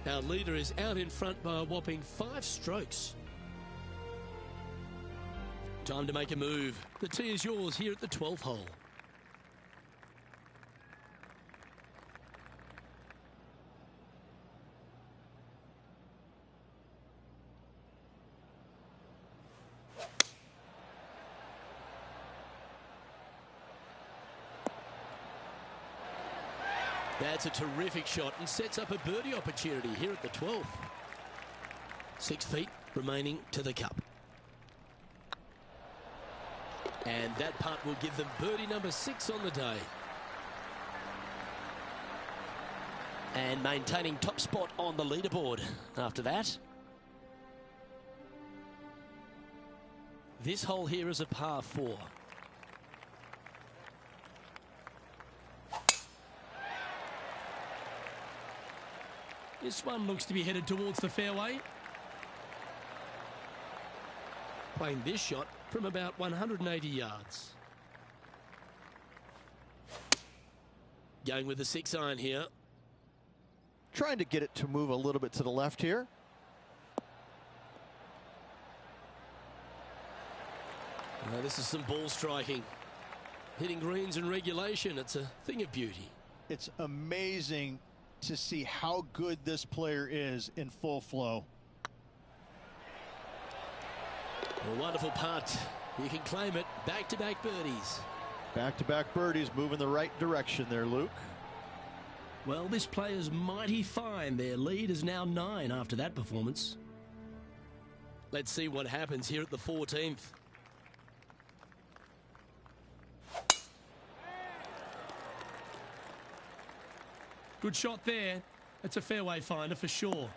Our leader is out in front by a whopping 5 strokes. Time to make a move. The tee is yours here at the 12th hole. That's a terrific shot and sets up a birdie opportunity here at the 12th. 6 feet remaining to the cup. And that putt will give them birdie number 6 on the day. And maintaining top spot on the leaderboard after that. This hole here is a par 4.
This one looks to be headed towards the fairway.
Playing this shot from about 180 yards. Going with the 6-iron here.
Trying to get it to move a little bit to the left here.
This is some ball striking. Hitting greens in regulation, it's a thing of beauty.
It's amazing to see how good this player is in full flow.
A wonderful putt. You can claim it. Back-to-back birdies.
Back-to-back birdies, move in the right direction there, Luke.
Well, this player's mighty fine. Their lead is now 9 after that performance.
Let's see what happens here at the 14th.
Good shot there. It's a fairway finder for sure.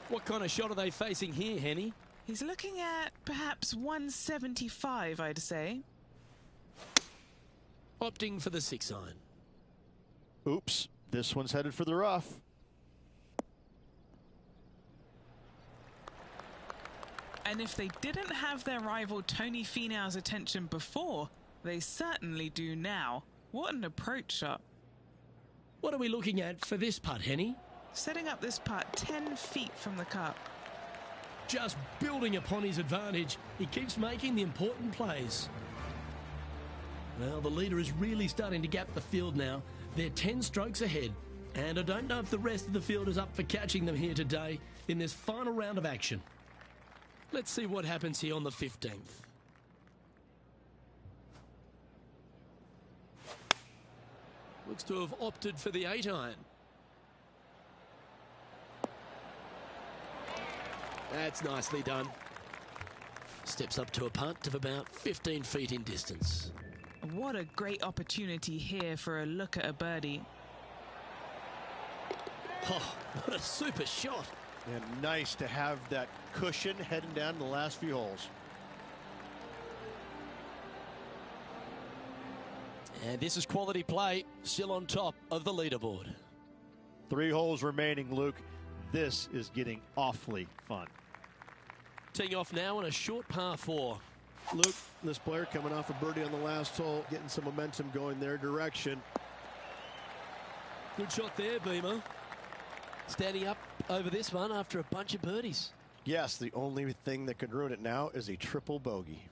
What kind of shot are they facing here, Henny?
He's looking at perhaps 175, I'd say.
Opting for the 6-iron.
Oops, this one's headed for the rough.
And if they didn't have their rival Tony Finau's attention before, they certainly do now. What an approach shot.
What are we looking at for this putt, Henny?
Setting up this putt 10 feet from the cup.
Just building upon his advantage. He keeps making the important plays. Well, the leader is really starting to gap the field now. They're 10 strokes ahead. And I don't know if the rest of the field is up for catching them here today in this final round of action.
Let's see what happens here on the 15th. Looks to have opted for the 8-iron. That's nicely done. Steps up to a putt of about 15 feet in distance.
What a great opportunity here for a look at a birdie.
Oh, what a super shot.
And nice to have that cushion heading down the last few holes.
And this is quality play, still on top of the leaderboard.
3 holes remaining, Luke. This is getting awfully fun.
Teeing off now on a short par 4.
Luke, this player coming off a birdie on the last hole, getting some momentum going their direction.
Good shot there, Beamer. Standing up over this one after a bunch of birdies.
Yes, the only thing that could ruin it now is a triple bogey.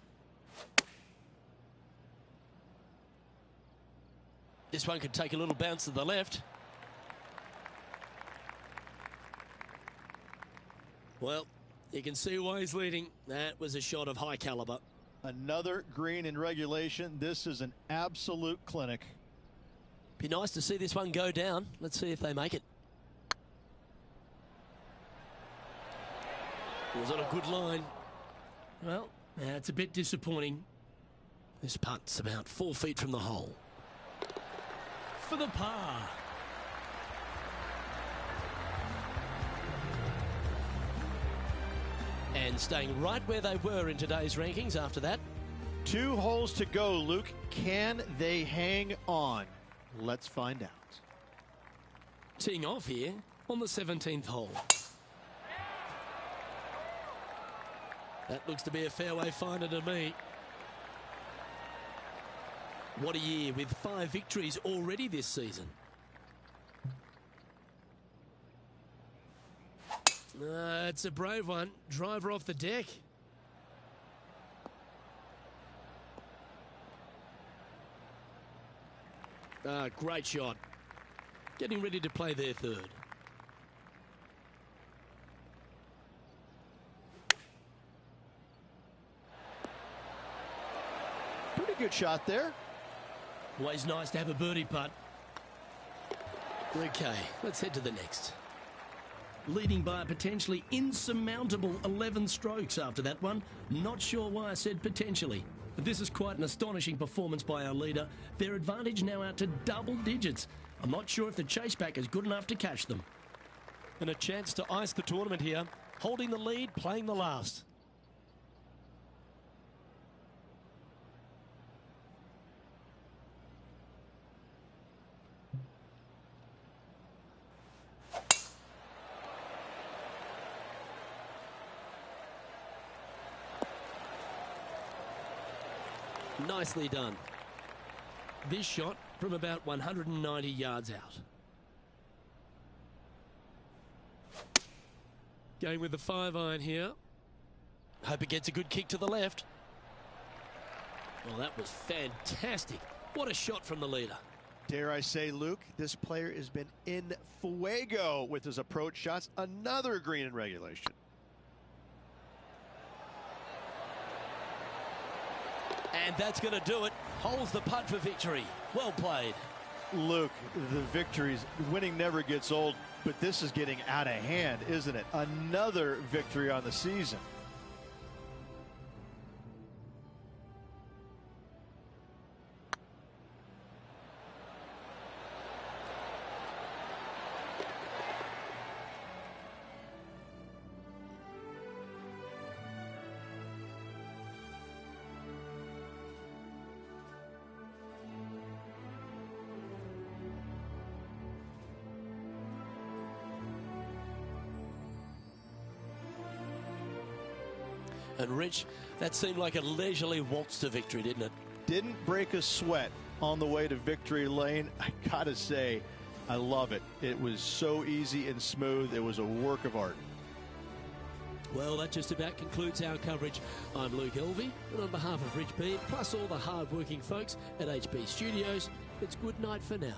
This one could take a little bounce to the left. Well, you can see why he's leading. That was a shot of high caliber.
Another green in regulation. This is an absolute clinic.
Be nice to see this one go down. Let's see if they make it. It was on a good line.
Well, that's a bit disappointing.
This putt's about 4 feet from the hole.
For the par.
And staying right where they were in today's rankings after that.
2 holes to go, Luke. Can they hang on? Let's find out.
Teeing off here on the 17th hole. That looks to be a fairway finder to me. What a year with 5 victories already this season. It's a brave one. Driver off the deck. Great shot. Getting ready to play their third.
Pretty good shot there.
Always nice to have a birdie putt.
Okay, let's head to the next.
Leading by a potentially insurmountable 11 strokes after that one. Not sure why I said potentially. But this is quite an astonishing performance by our leader. Their advantage now out to double digits. I'm not sure if the chase back is good enough to catch them.
And a chance to ice the tournament here. Holding the lead, playing the last. Nicely done. This shot from about 190 yards out. Going with the 5-iron here. Hope it gets a good kick to the left. Well, that was fantastic. What a shot from the leader.
Dare I say, Luke, this player has been in fuego with his approach shots. Another green in regulation.
And that's going to do it. Holds the putt for victory. Well played.
Luke, the victories, winning never gets old, but this is getting out of hand, isn't it? Another victory on the season.
And Rich, that seemed like a leisurely waltz to victory, didn't it?
Didn't break a sweat on the way to victory lane. I gotta say, I love it. It was so easy and smooth. It was a work of art.
Well, that just about concludes our coverage. I'm Luke Elvey, and on behalf of Rich Beam, plus all the hard-working folks at HB Studios, it's good night for now.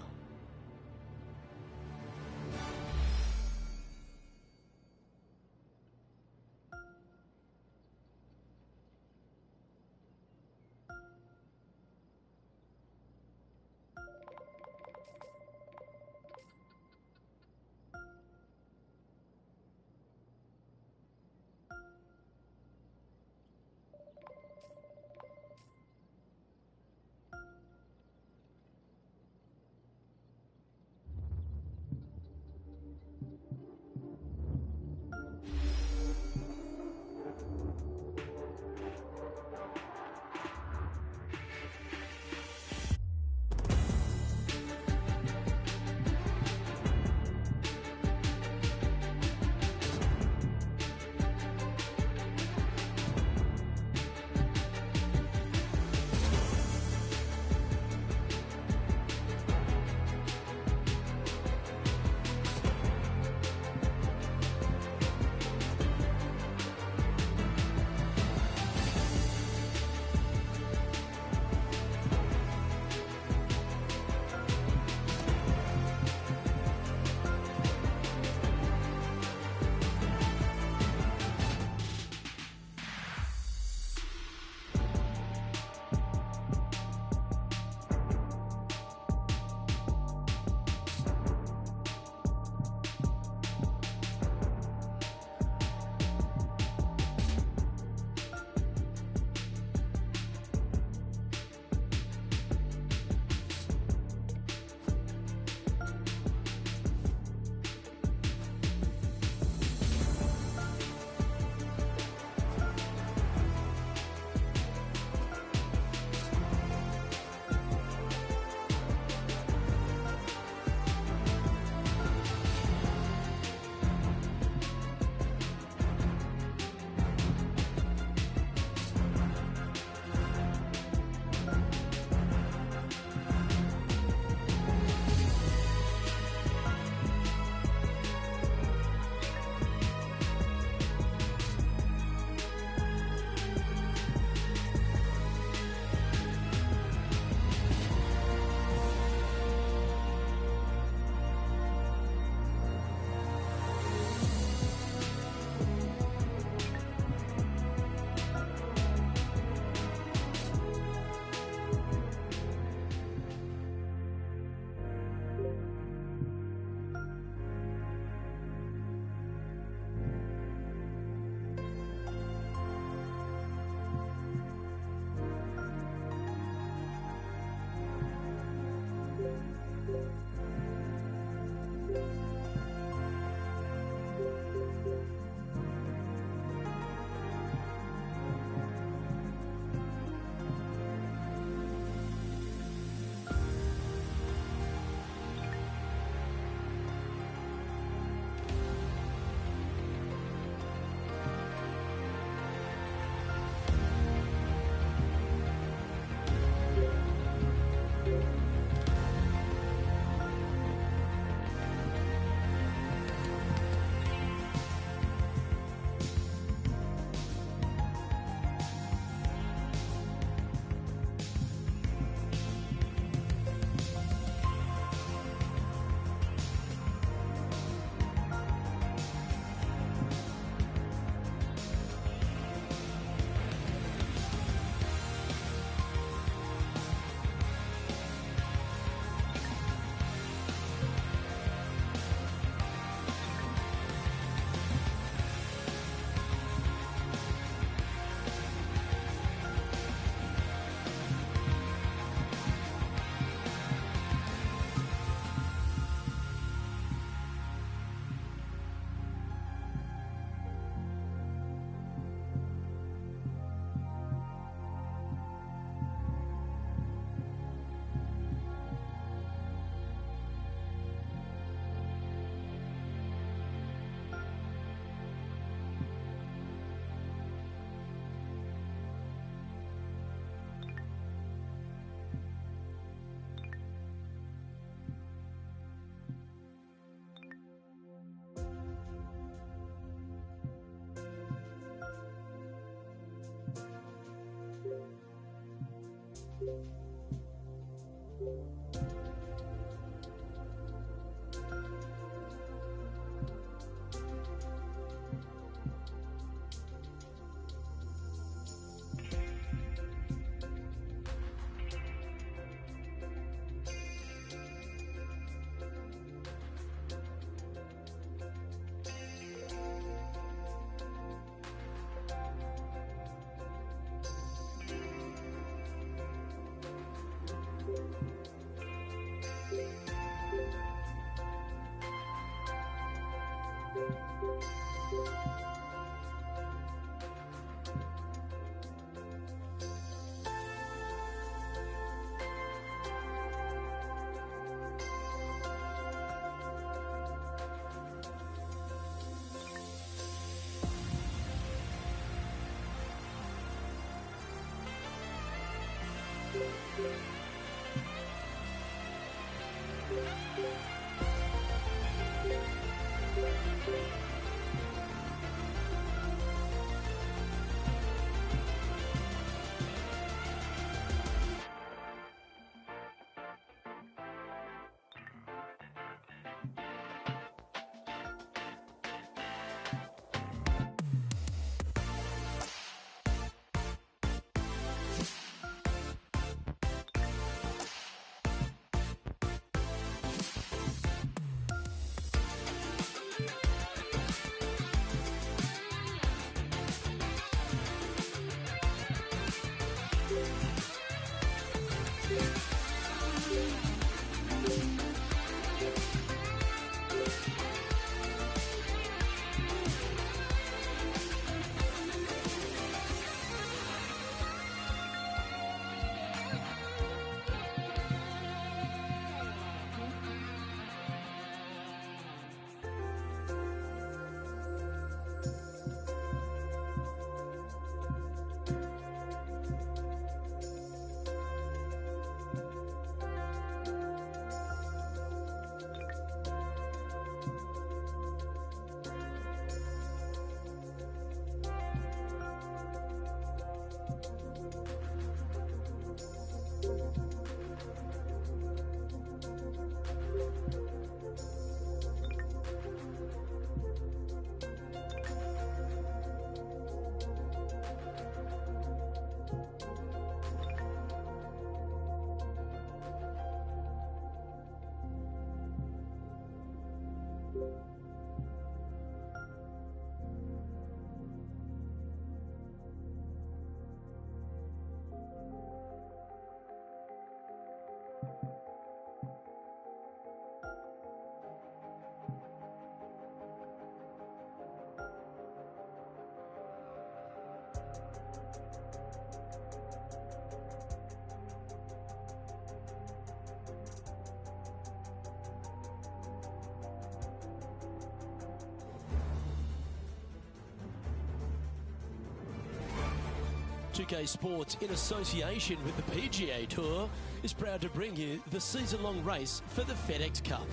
2K Sports, in association with the PGA Tour, is proud to bring you the season-long race for the FedEx Cup.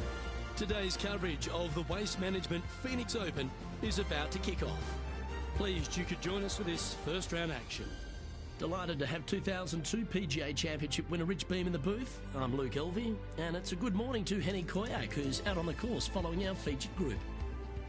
Today's coverage of the Waste Management Phoenix Open is about to kick off. Pleased you could join us for this first round action. Delighted to have 2002 PGA Championship winner Rich Beem in the booth. I'm Luke Elvey, and it's a good morning to Henny Koyak, who's out on the course following our featured group.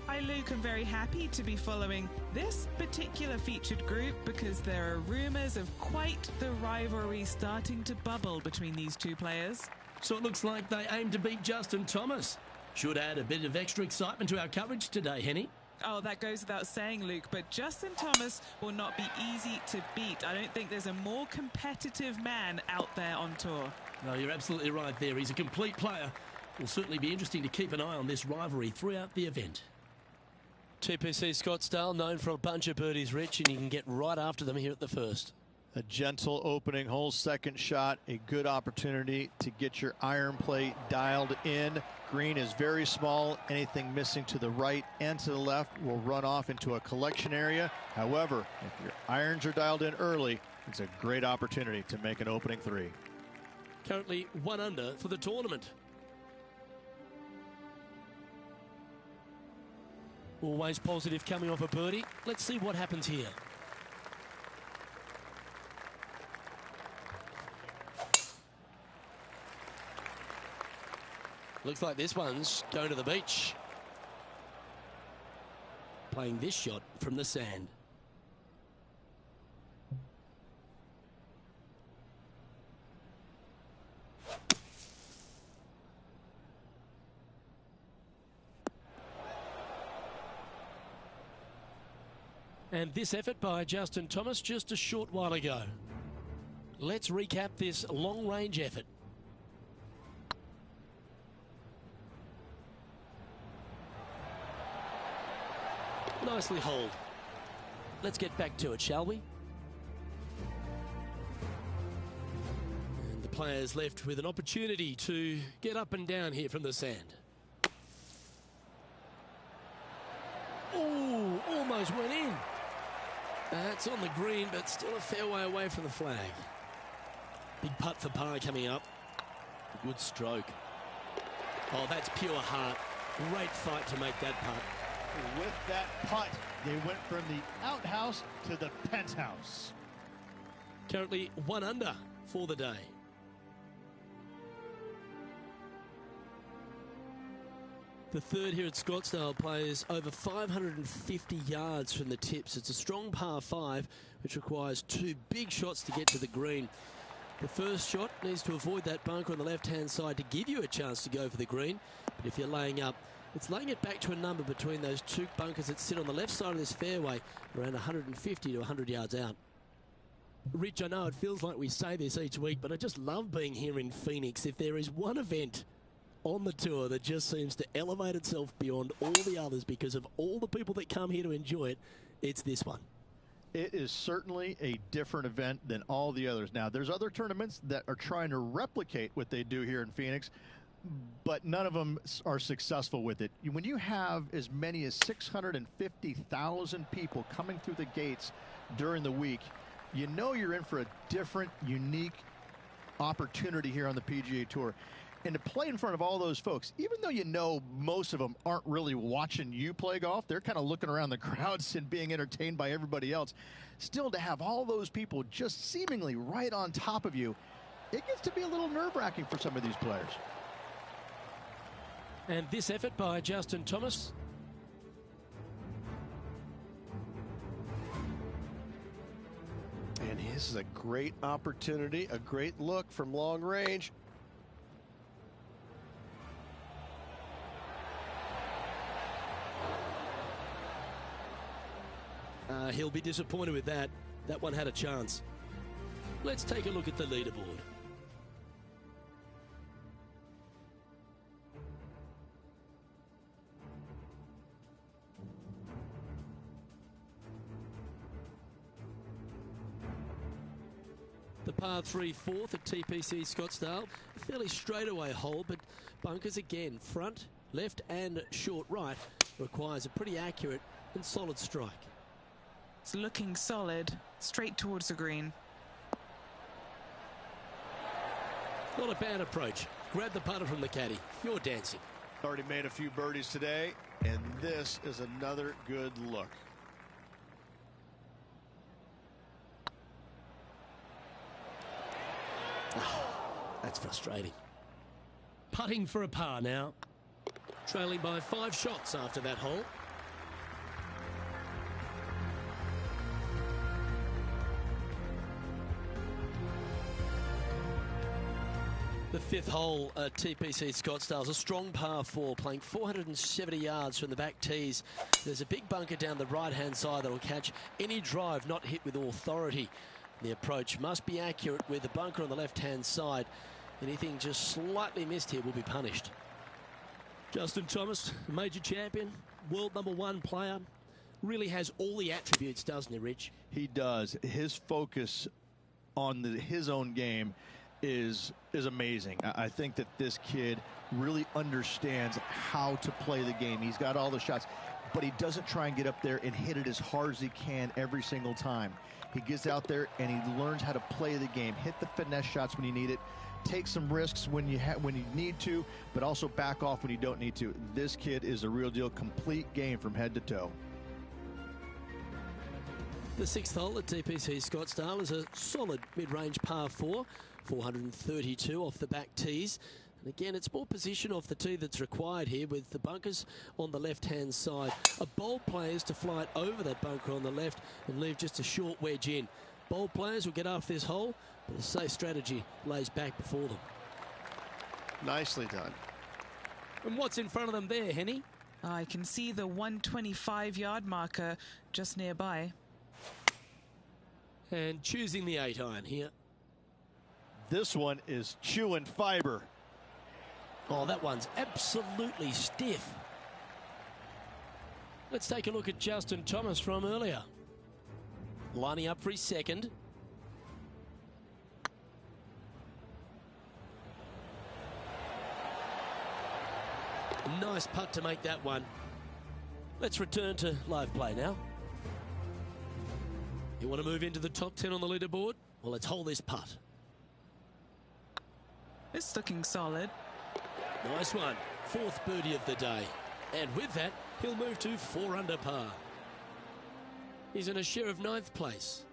Hi Luke, I'm very happy to be following this particular featured group because there are rumours of quite the rivalry starting to bubble between these two players.
So it looks like they aim to beat Justin Thomas. Should add a bit of extra excitement to our coverage today, Henny.
Oh, that goes without saying, Luke, but Justin Thomas will not be easy to beat. I don't think there's a more competitive man out there on tour.
No, you're absolutely right there. He's a complete player. Will certainly be interesting to keep an eye on this rivalry throughout the event. TPC Scottsdale, known for a bunch of birdies, Rich, and you can get right after them here at the first.
A gentle opening hole, second shot, a good opportunity to get your iron play dialed in. Green is very small. Anything missing to the right and to the left will run off into a collection area. However, if your irons are dialed in early, it's a great opportunity to make an opening three.
Currently 1 under for the tournament. Always positive coming off a birdie. Let's see what happens here. Looks like this one's going to the beach. Playing this shot from the sand. And this effort by Justin Thomas just a short while ago. Let's recap this long-range effort. Nicely holed. Let's get back to it, shall we? And the players left with an opportunity to get up and down here from the sand. Oh, almost went in. That's on the green, but still a fair way away from the flag. Big putt for par coming up. Good stroke. Oh, that's pure heart. Great fight to make that putt.
With that putt, they went from the outhouse to the penthouse.
Currently 1 under for the day. The third here at Scottsdale plays over 550 yards from the tips. It's a strong par 5, which requires 2 big shots to get to the green. The first shot needs to avoid that bunker on the left-hand side to give you a chance to go for the green. But if you're laying up, it's laying it back to a number between those 2 bunkers that sit on the left side of this fairway, around 150 to 100 yards out. Rich, I know it feels like we say this each week, but I just love being here in Phoenix. If there is one event on the tour that just seems to elevate itself beyond all the others because of all the people that come here to enjoy it, it's this one.
It is certainly a different event than all the others. Now, there's other tournaments that are trying to replicate what they do here in Phoenix, but none of them are successful with it. When you have as many as 650,000 people coming through the gates during the week, you know you're in for a different, unique opportunity here on the PGA Tour. And to play in front of all those folks, even though you know most of them aren't really watching you play golf, they're kind of looking around the crowds and being entertained by everybody else. Still, to have all those people just seemingly right on top of you, it gets to be a little nerve-wracking for some of these players.
And this effort by Justin Thomas.
And this is a great opportunity, a great look from long range.
He'll be disappointed with that. That one had a chance. Let's take a look at the leaderboard. The par 3 fourth at TPC Scottsdale. A fairly straightaway hole, but bunkers again, front, left and short right, requires a pretty accurate and solid strike.
It's looking solid, straight towards the green.
Not a bad approach. Grab the putter from the caddy. You're dancing.
Already made a few birdies today, and this is another good look.
That's frustrating. Putting for a par now. Trailing by 5 shots after that hole. The 5th hole at TPC Scottsdale is a strong par 4, playing 470 yards from the back tees. There's a big bunker down the right-hand side that will catch any drive not hit with authority. The approach must be accurate with the bunker on the left-hand side. Anything just slightly missed here will be punished. Justin Thomas, major champion, world #1 player, really has all the attributes, doesn't he, Rich?
He does. His focus on his own game is amazing. I think that this kid really understands how to play the game. He's got all the shots, but he doesn't try and get up there and hit it as hard as he can every single time. He gets out there and he learns how to play the game, hit the finesse shots when you need it, take some risks when you need to, but also back off when you don't need to. This kid is a real deal, complete game from head to toe.
The 6th hole at TPC Scottsdale is a solid mid-range par 4, 432 off the back tees. And again, it's more position off the tee that's required here with the bunkers on the left-hand side. A bold players to fly it over that bunker on the left and leave just a short wedge in. Bold players will get off this hole, but a safe strategy lays back before them.
Nicely done.
And what's in front of them there, Henny?
I can see the 125-yard marker just nearby.
And choosing the 8-iron here.
This one is chewing fiber.
Oh, that one's absolutely stiff. Let's take a look at Justin Thomas from earlier. Lining up for his second. Nice putt to make that one. Let's return to live play now. You want to move into the top 10 on the leaderboard? Well, let's hold this putt.
It's looking solid.
Nice one. Fourth birdie of the day. And with that, he'll move to 4 under par. He's in a share of 9th place.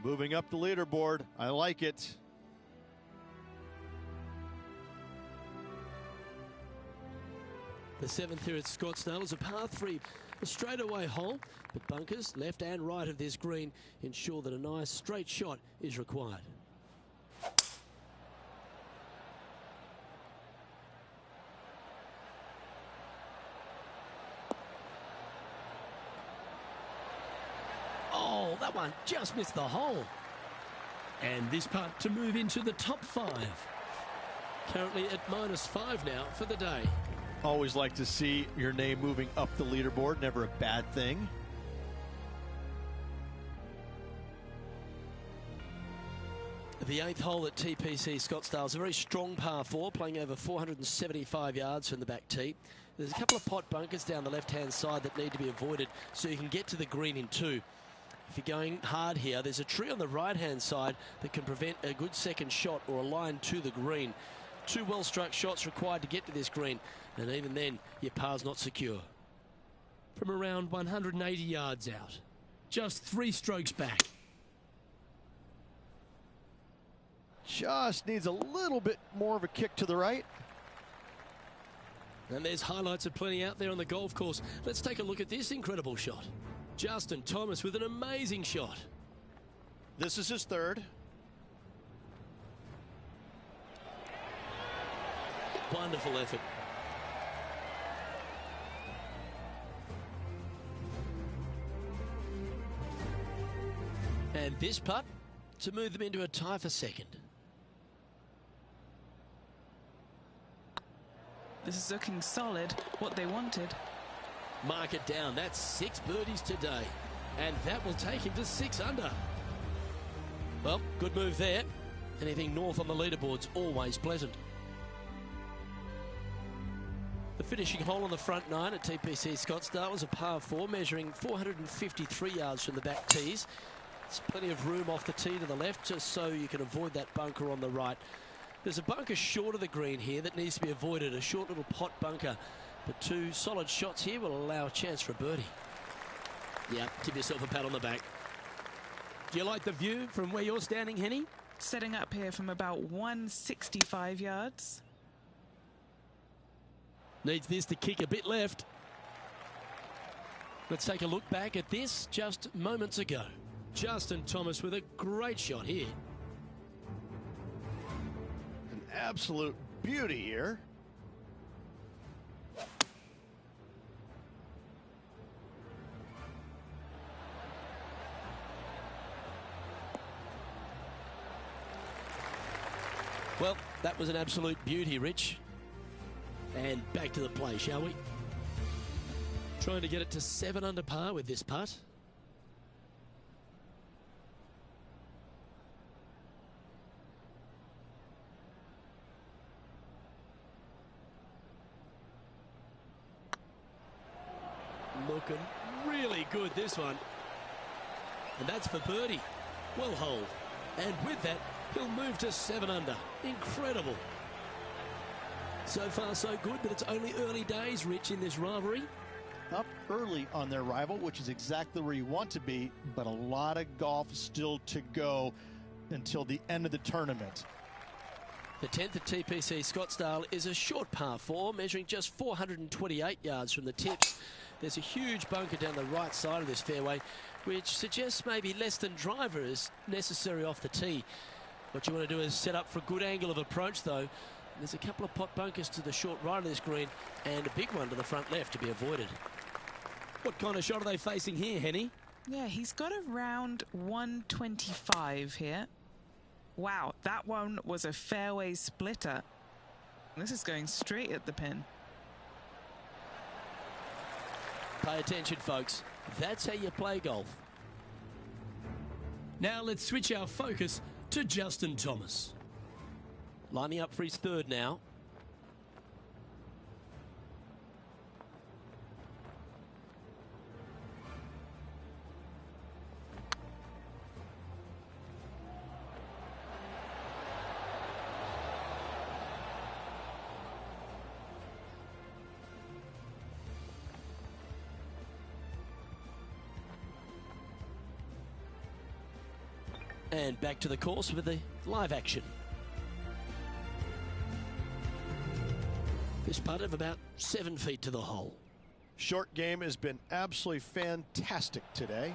Moving up the leaderboard. I like it.
The 7th here at Scottsdale is a par 3, a straightaway hole, but bunkers left and right of this green ensure that a nice straight shot is required. Oh, that one just missed the hole.
And this putt to move into the top 5.
Currently at -5 now for the day.
Always like to see your name moving up the leaderboard. Never a bad thing.
The 8th hole at TPC Scottsdale is a very strong par 4, playing over 475 yards from the back tee. There's a couple of pot bunkers down the left-hand side that need to be avoided so you can get to the green in 2. If you're going hard here, there's a tree on the right-hand side that can prevent a good second shot or a line to the green. 2 well-struck shots required to get to this green, and even then, your par's not secure.
From around 180 yards out. Just 3 strokes back.
Just needs a little bit more of a kick to the right.
And there's highlights aplenty out there on the golf course. Let's take a look at this incredible shot. Justin Thomas with an amazing shot.
This is his 3rd.
Wonderful effort. And this putt to move them into a tie for 2nd.
This is looking solid, what they wanted.
Mark it down. That's 6 birdies today. And that will take him to 6 under. Well, good move there. Anything north on the leaderboard's always pleasant. The finishing hole on the front 9 at TPC Scottsdale was a par 4, measuring 453 yards from the back tees. There's plenty of room off the tee to the left, just so you can avoid that bunker on the right. There's a bunker short of the green here that needs to be avoided, a short little pot bunker. But 2 solid shots here will allow a chance for a birdie. Yeah, give yourself a pat on the back. Do you like the view from where you're standing, Henny?
Setting up here from about 165 yards.
Needs this to kick a bit left. Let's take a look back at this just moments ago. Justin Thomas with a great shot here.
An absolute beauty here.
Well, that was an absolute beauty, Rich. And back to the play, shall we? Trying to get it to 7 under par with this putt. Looking really good, this one. And that's for birdie. Well holed. And with that, he'll move to 7 under. Incredible. So far, so good, but it's only early days, Rich, in this rivalry.
Up early on their rival, which is exactly where you want to be, but a lot of golf still to go until the end of the tournament.
The 10th at TPC Scottsdale is a short par 4, measuring just 428 yards from the tips. There's a huge bunker down the right side of this fairway, which suggests maybe less than driver is necessary off the tee. What you want to do is set up for a good angle of approach, though. There's a couple of pot bunkers to the short right of this green and a big one to the front left to be avoided. What kind of shot are they facing here, Henny?
Yeah, he's got around 125 here. Wow, that one was a fairway splitter. This is going straight at the pin.
Pay attention, folks. That's how you play golf.
Now let's switch our focus to Justin Thomas.
Lining up for his third now. And back to the course with the live action. This putt of about 7 feet to the hole.
Short game has been absolutely fantastic today.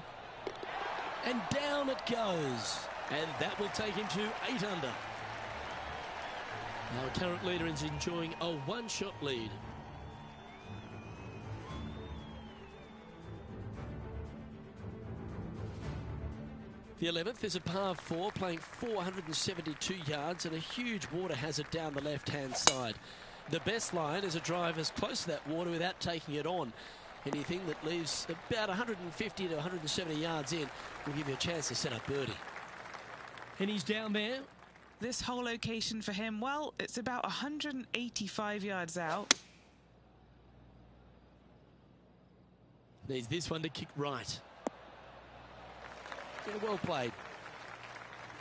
And down it goes. And that will take him to 8 under. Our current leader is enjoying a one-shot lead. The 11th is a par 4, playing 472 yards and a huge water hazard down the left-hand side. The best line is a drive as close to that water without taking it on. Anything that leaves about 150 to 170 yards in will give you a chance to set up birdie.
And he's down there.
This whole location for him, well, it's about 185 yards out.
Needs this one to kick right. Well played.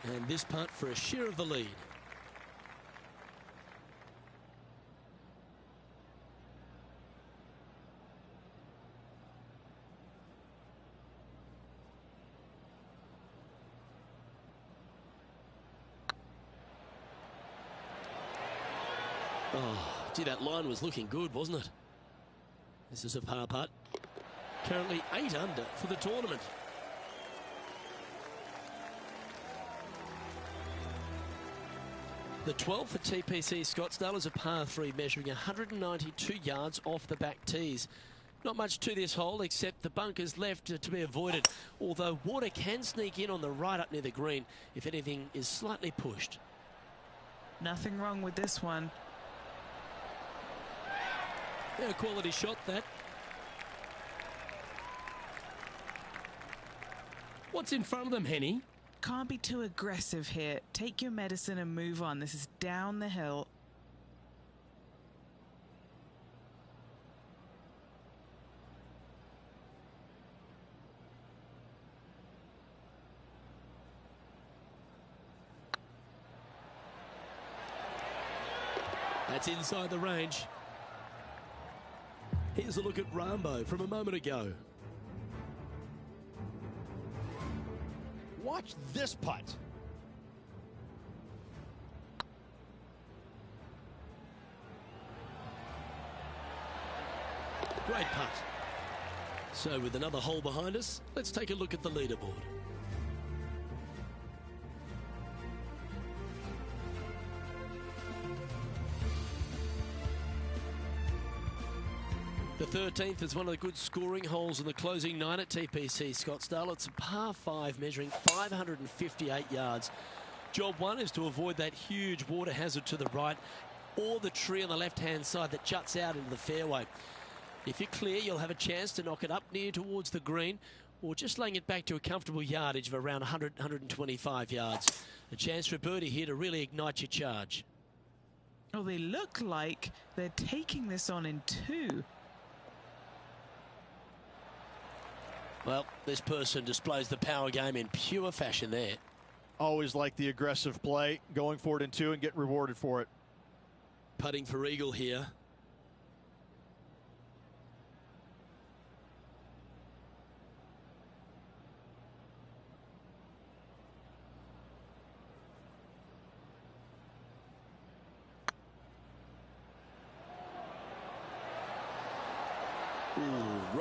And this putt for a share of the lead. Oh, gee, that line was looking good, wasn't it? This is a par putt. Currently 8 under for the tournament. The 12th for TPC Scottsdale is a par 3, measuring 192 yards off the back tees. Not much to this hole except the bunkers left to be avoided, although water can sneak in on the right up near the green if anything is slightly pushed.
Nothing wrong with this one.
Yeah, quality shot, that.
What's in front of them, Henny?
Can't be too aggressive here. Take your medicine and move on. This is down the hill.
That's inside the range. Here's a look at Rambo from a moment ago.
Watch this putt.
Great putt. So with another hole behind us, let's take a look at the leaderboard. The 13th is one of the good scoring holes in the closing 9 at TPC Scottsdale. It's a par 5 measuring 558 yards. Job 1 is to avoid that huge water hazard to the right or the tree on the left-hand side that juts out into the fairway. If you're clear, you'll have a chance to knock it up near towards the green or just laying it back to a comfortable yardage of around 100, 125 yards. A chance for a birdie here to really ignite your charge.
Oh, they look like they're taking this on in 2.
Well, this person displays the power game in pure fashion there.
Always like the aggressive play, going for it in 2 and getting rewarded for it.
Putting for eagle here.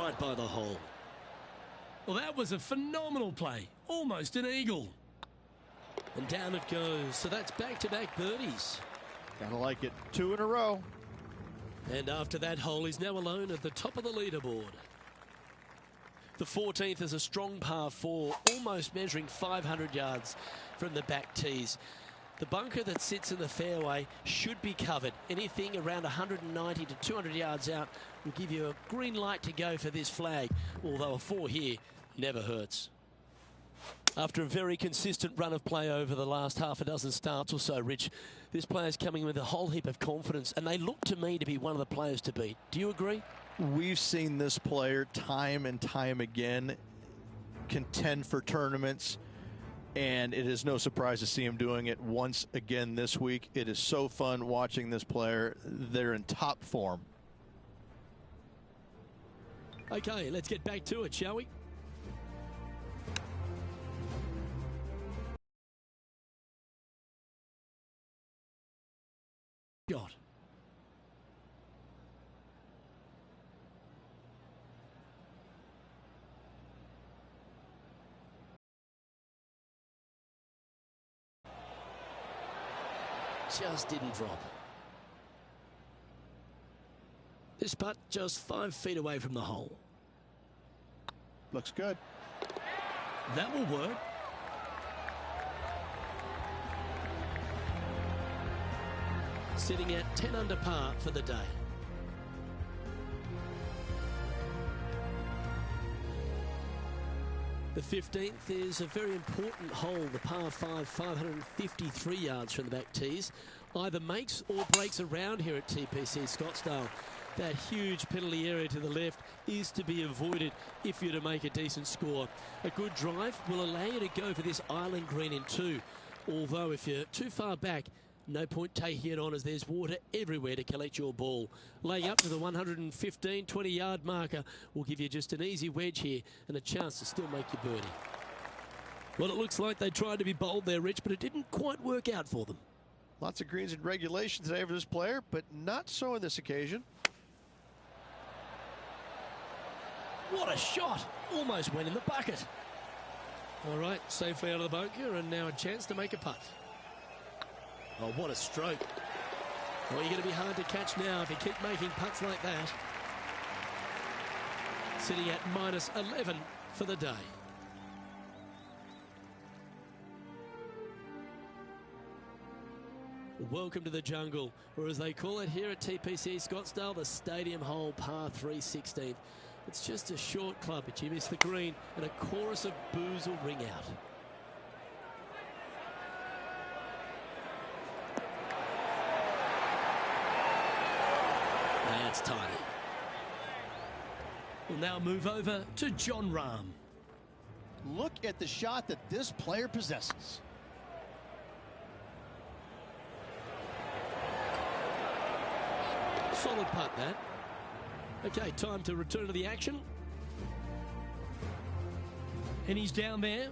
right by the hole.
Well, that was a phenomenal play. Almost an eagle.
And down it goes. So that's back-to-back birdies.
Gotta like it. 2 in a row.
And after that hole, he's now alone at the top of the leaderboard. The 14th is a strong par 4, almost measuring 500 yards from the back tees. The bunker that sits in the fairway should be covered. Anything around 190 to 200 yards out will give you a green light to go for this flag, although a 4 here never hurts. After a very consistent run of play over the last half a dozen starts or so, Rich, this player's coming with a whole heap of confidence, and they look to me to be one of the players to beat. Do you agree?
We've seen this player time and time again contend for tournaments, and it is no surprise to see him doing it once again this week. It is so fun watching this player. They're in top form.
Okay, let's get back to it, shall we? God. Just didn't drop. This putt just 5 feet away from the hole.
Looks good.
That will work.
Sitting at 10 under par for the day. The 15th is a very important hole, the par 5, 553 yards from the back tees. Either makes or breaks around here at TPC Scottsdale. That huge penalty area to the left is to be avoided if you're to make a decent score. A good drive will allow you to go for this island green in 2. Although if you're too far back, no point taking it on as there's water everywhere to collect your ball. Laying up to the 115, 20-yard marker will give you just an easy wedge here and a chance to still make your birdie. Well, it looks like they tried to be bold there, Rich, but it didn't quite work out for them.
Lots of greens in regulation today for this player, but not so on this occasion.
What a shot! Almost went in the bucket. All right, safely out of the bunker, and now a chance to make a putt. Oh, what a stroke. Well, you're going to be hard to catch now if you keep making putts like that. Sitting at minus 11 for the day. Welcome to the jungle, or as they call it here at TPC Scottsdale, the Stadium Hole par 3 16th. It's just a short club, but you miss the green, and a chorus of boos will ring out. That's tiny. We'll now move over to Jon Rahm.
Look at the shot that this player possesses.
Solid putt, that. Okay, time to return to the action.
And he's down there.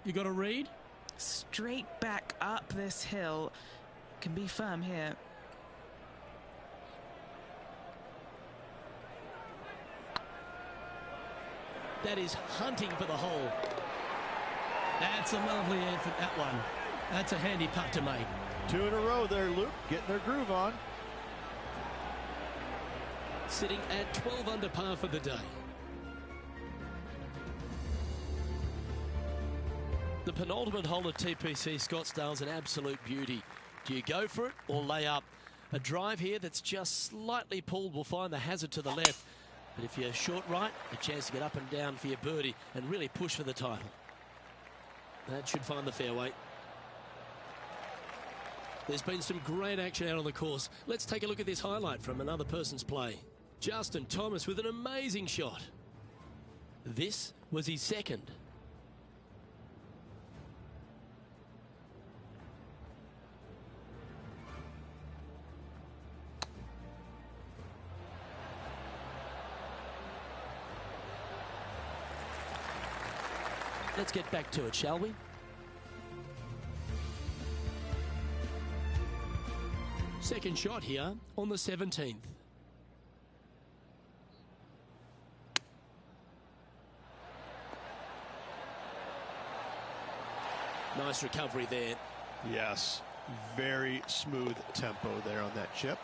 You got a read?
Straight back up this hill. Can be firm here.
That is hunting for the hole.
That's a lovely effort, that one. That's a handy putt to make.
2 in a row there, Luke, getting their groove on.
Sitting at 12 under par for the day. The penultimate hole at TPC Scottsdale is an absolute beauty. Do you go for it or lay up? A drive here that's just slightly pulled will find the hazard to the left. But if you're short right, a chance to get up and down for your birdie and really push for the title. That should find the fairway. There's been some great action out on the course. Let's take a look at this highlight from another person's play. Justin Thomas with an amazing shot. This was his second. Let's get back to it, shall we? Second shot here on the 17th. nice recovery there.
Yes, very smooth tempo there on that chip.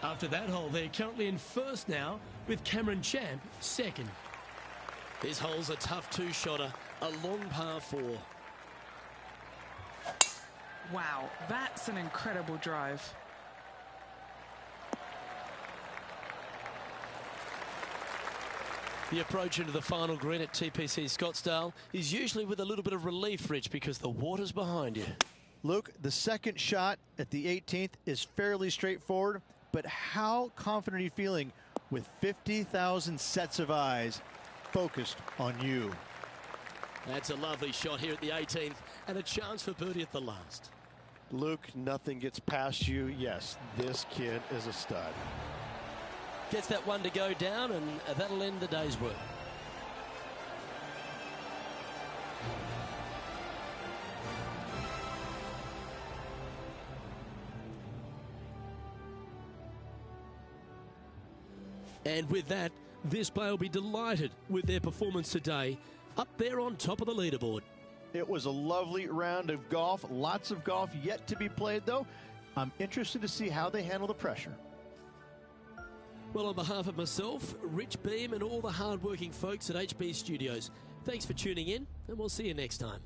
After that hole, they're currently in first now, with Cameron Champ second.
This hole's a tough two-shotter, a long par 4.
Wow, that's an incredible drive.
The approach into the final green at TPC Scottsdale is usually with a little bit of relief, Rich, because the water's behind you.
Luke, the second shot at the 18th is fairly straightforward, but how confident are you feeling with 50,000 sets of eyes focused on you?
That's a lovely shot here at the 18th and a chance for birdie at the last.
Luke, nothing gets past you. Yes, this kid is a stud.
Gets that one to go down, and that'll end the day's work. And with that, this player will be delighted with their performance today, up there on top of the leaderboard.
It was a lovely round of golf. Lots of golf yet to be played, though. I'm interested to see how they handle the pressure.
Well, on behalf of myself, Rich Beem, and all the hard-working folks at HB Studios, thanks for tuning in, and we'll see you next time.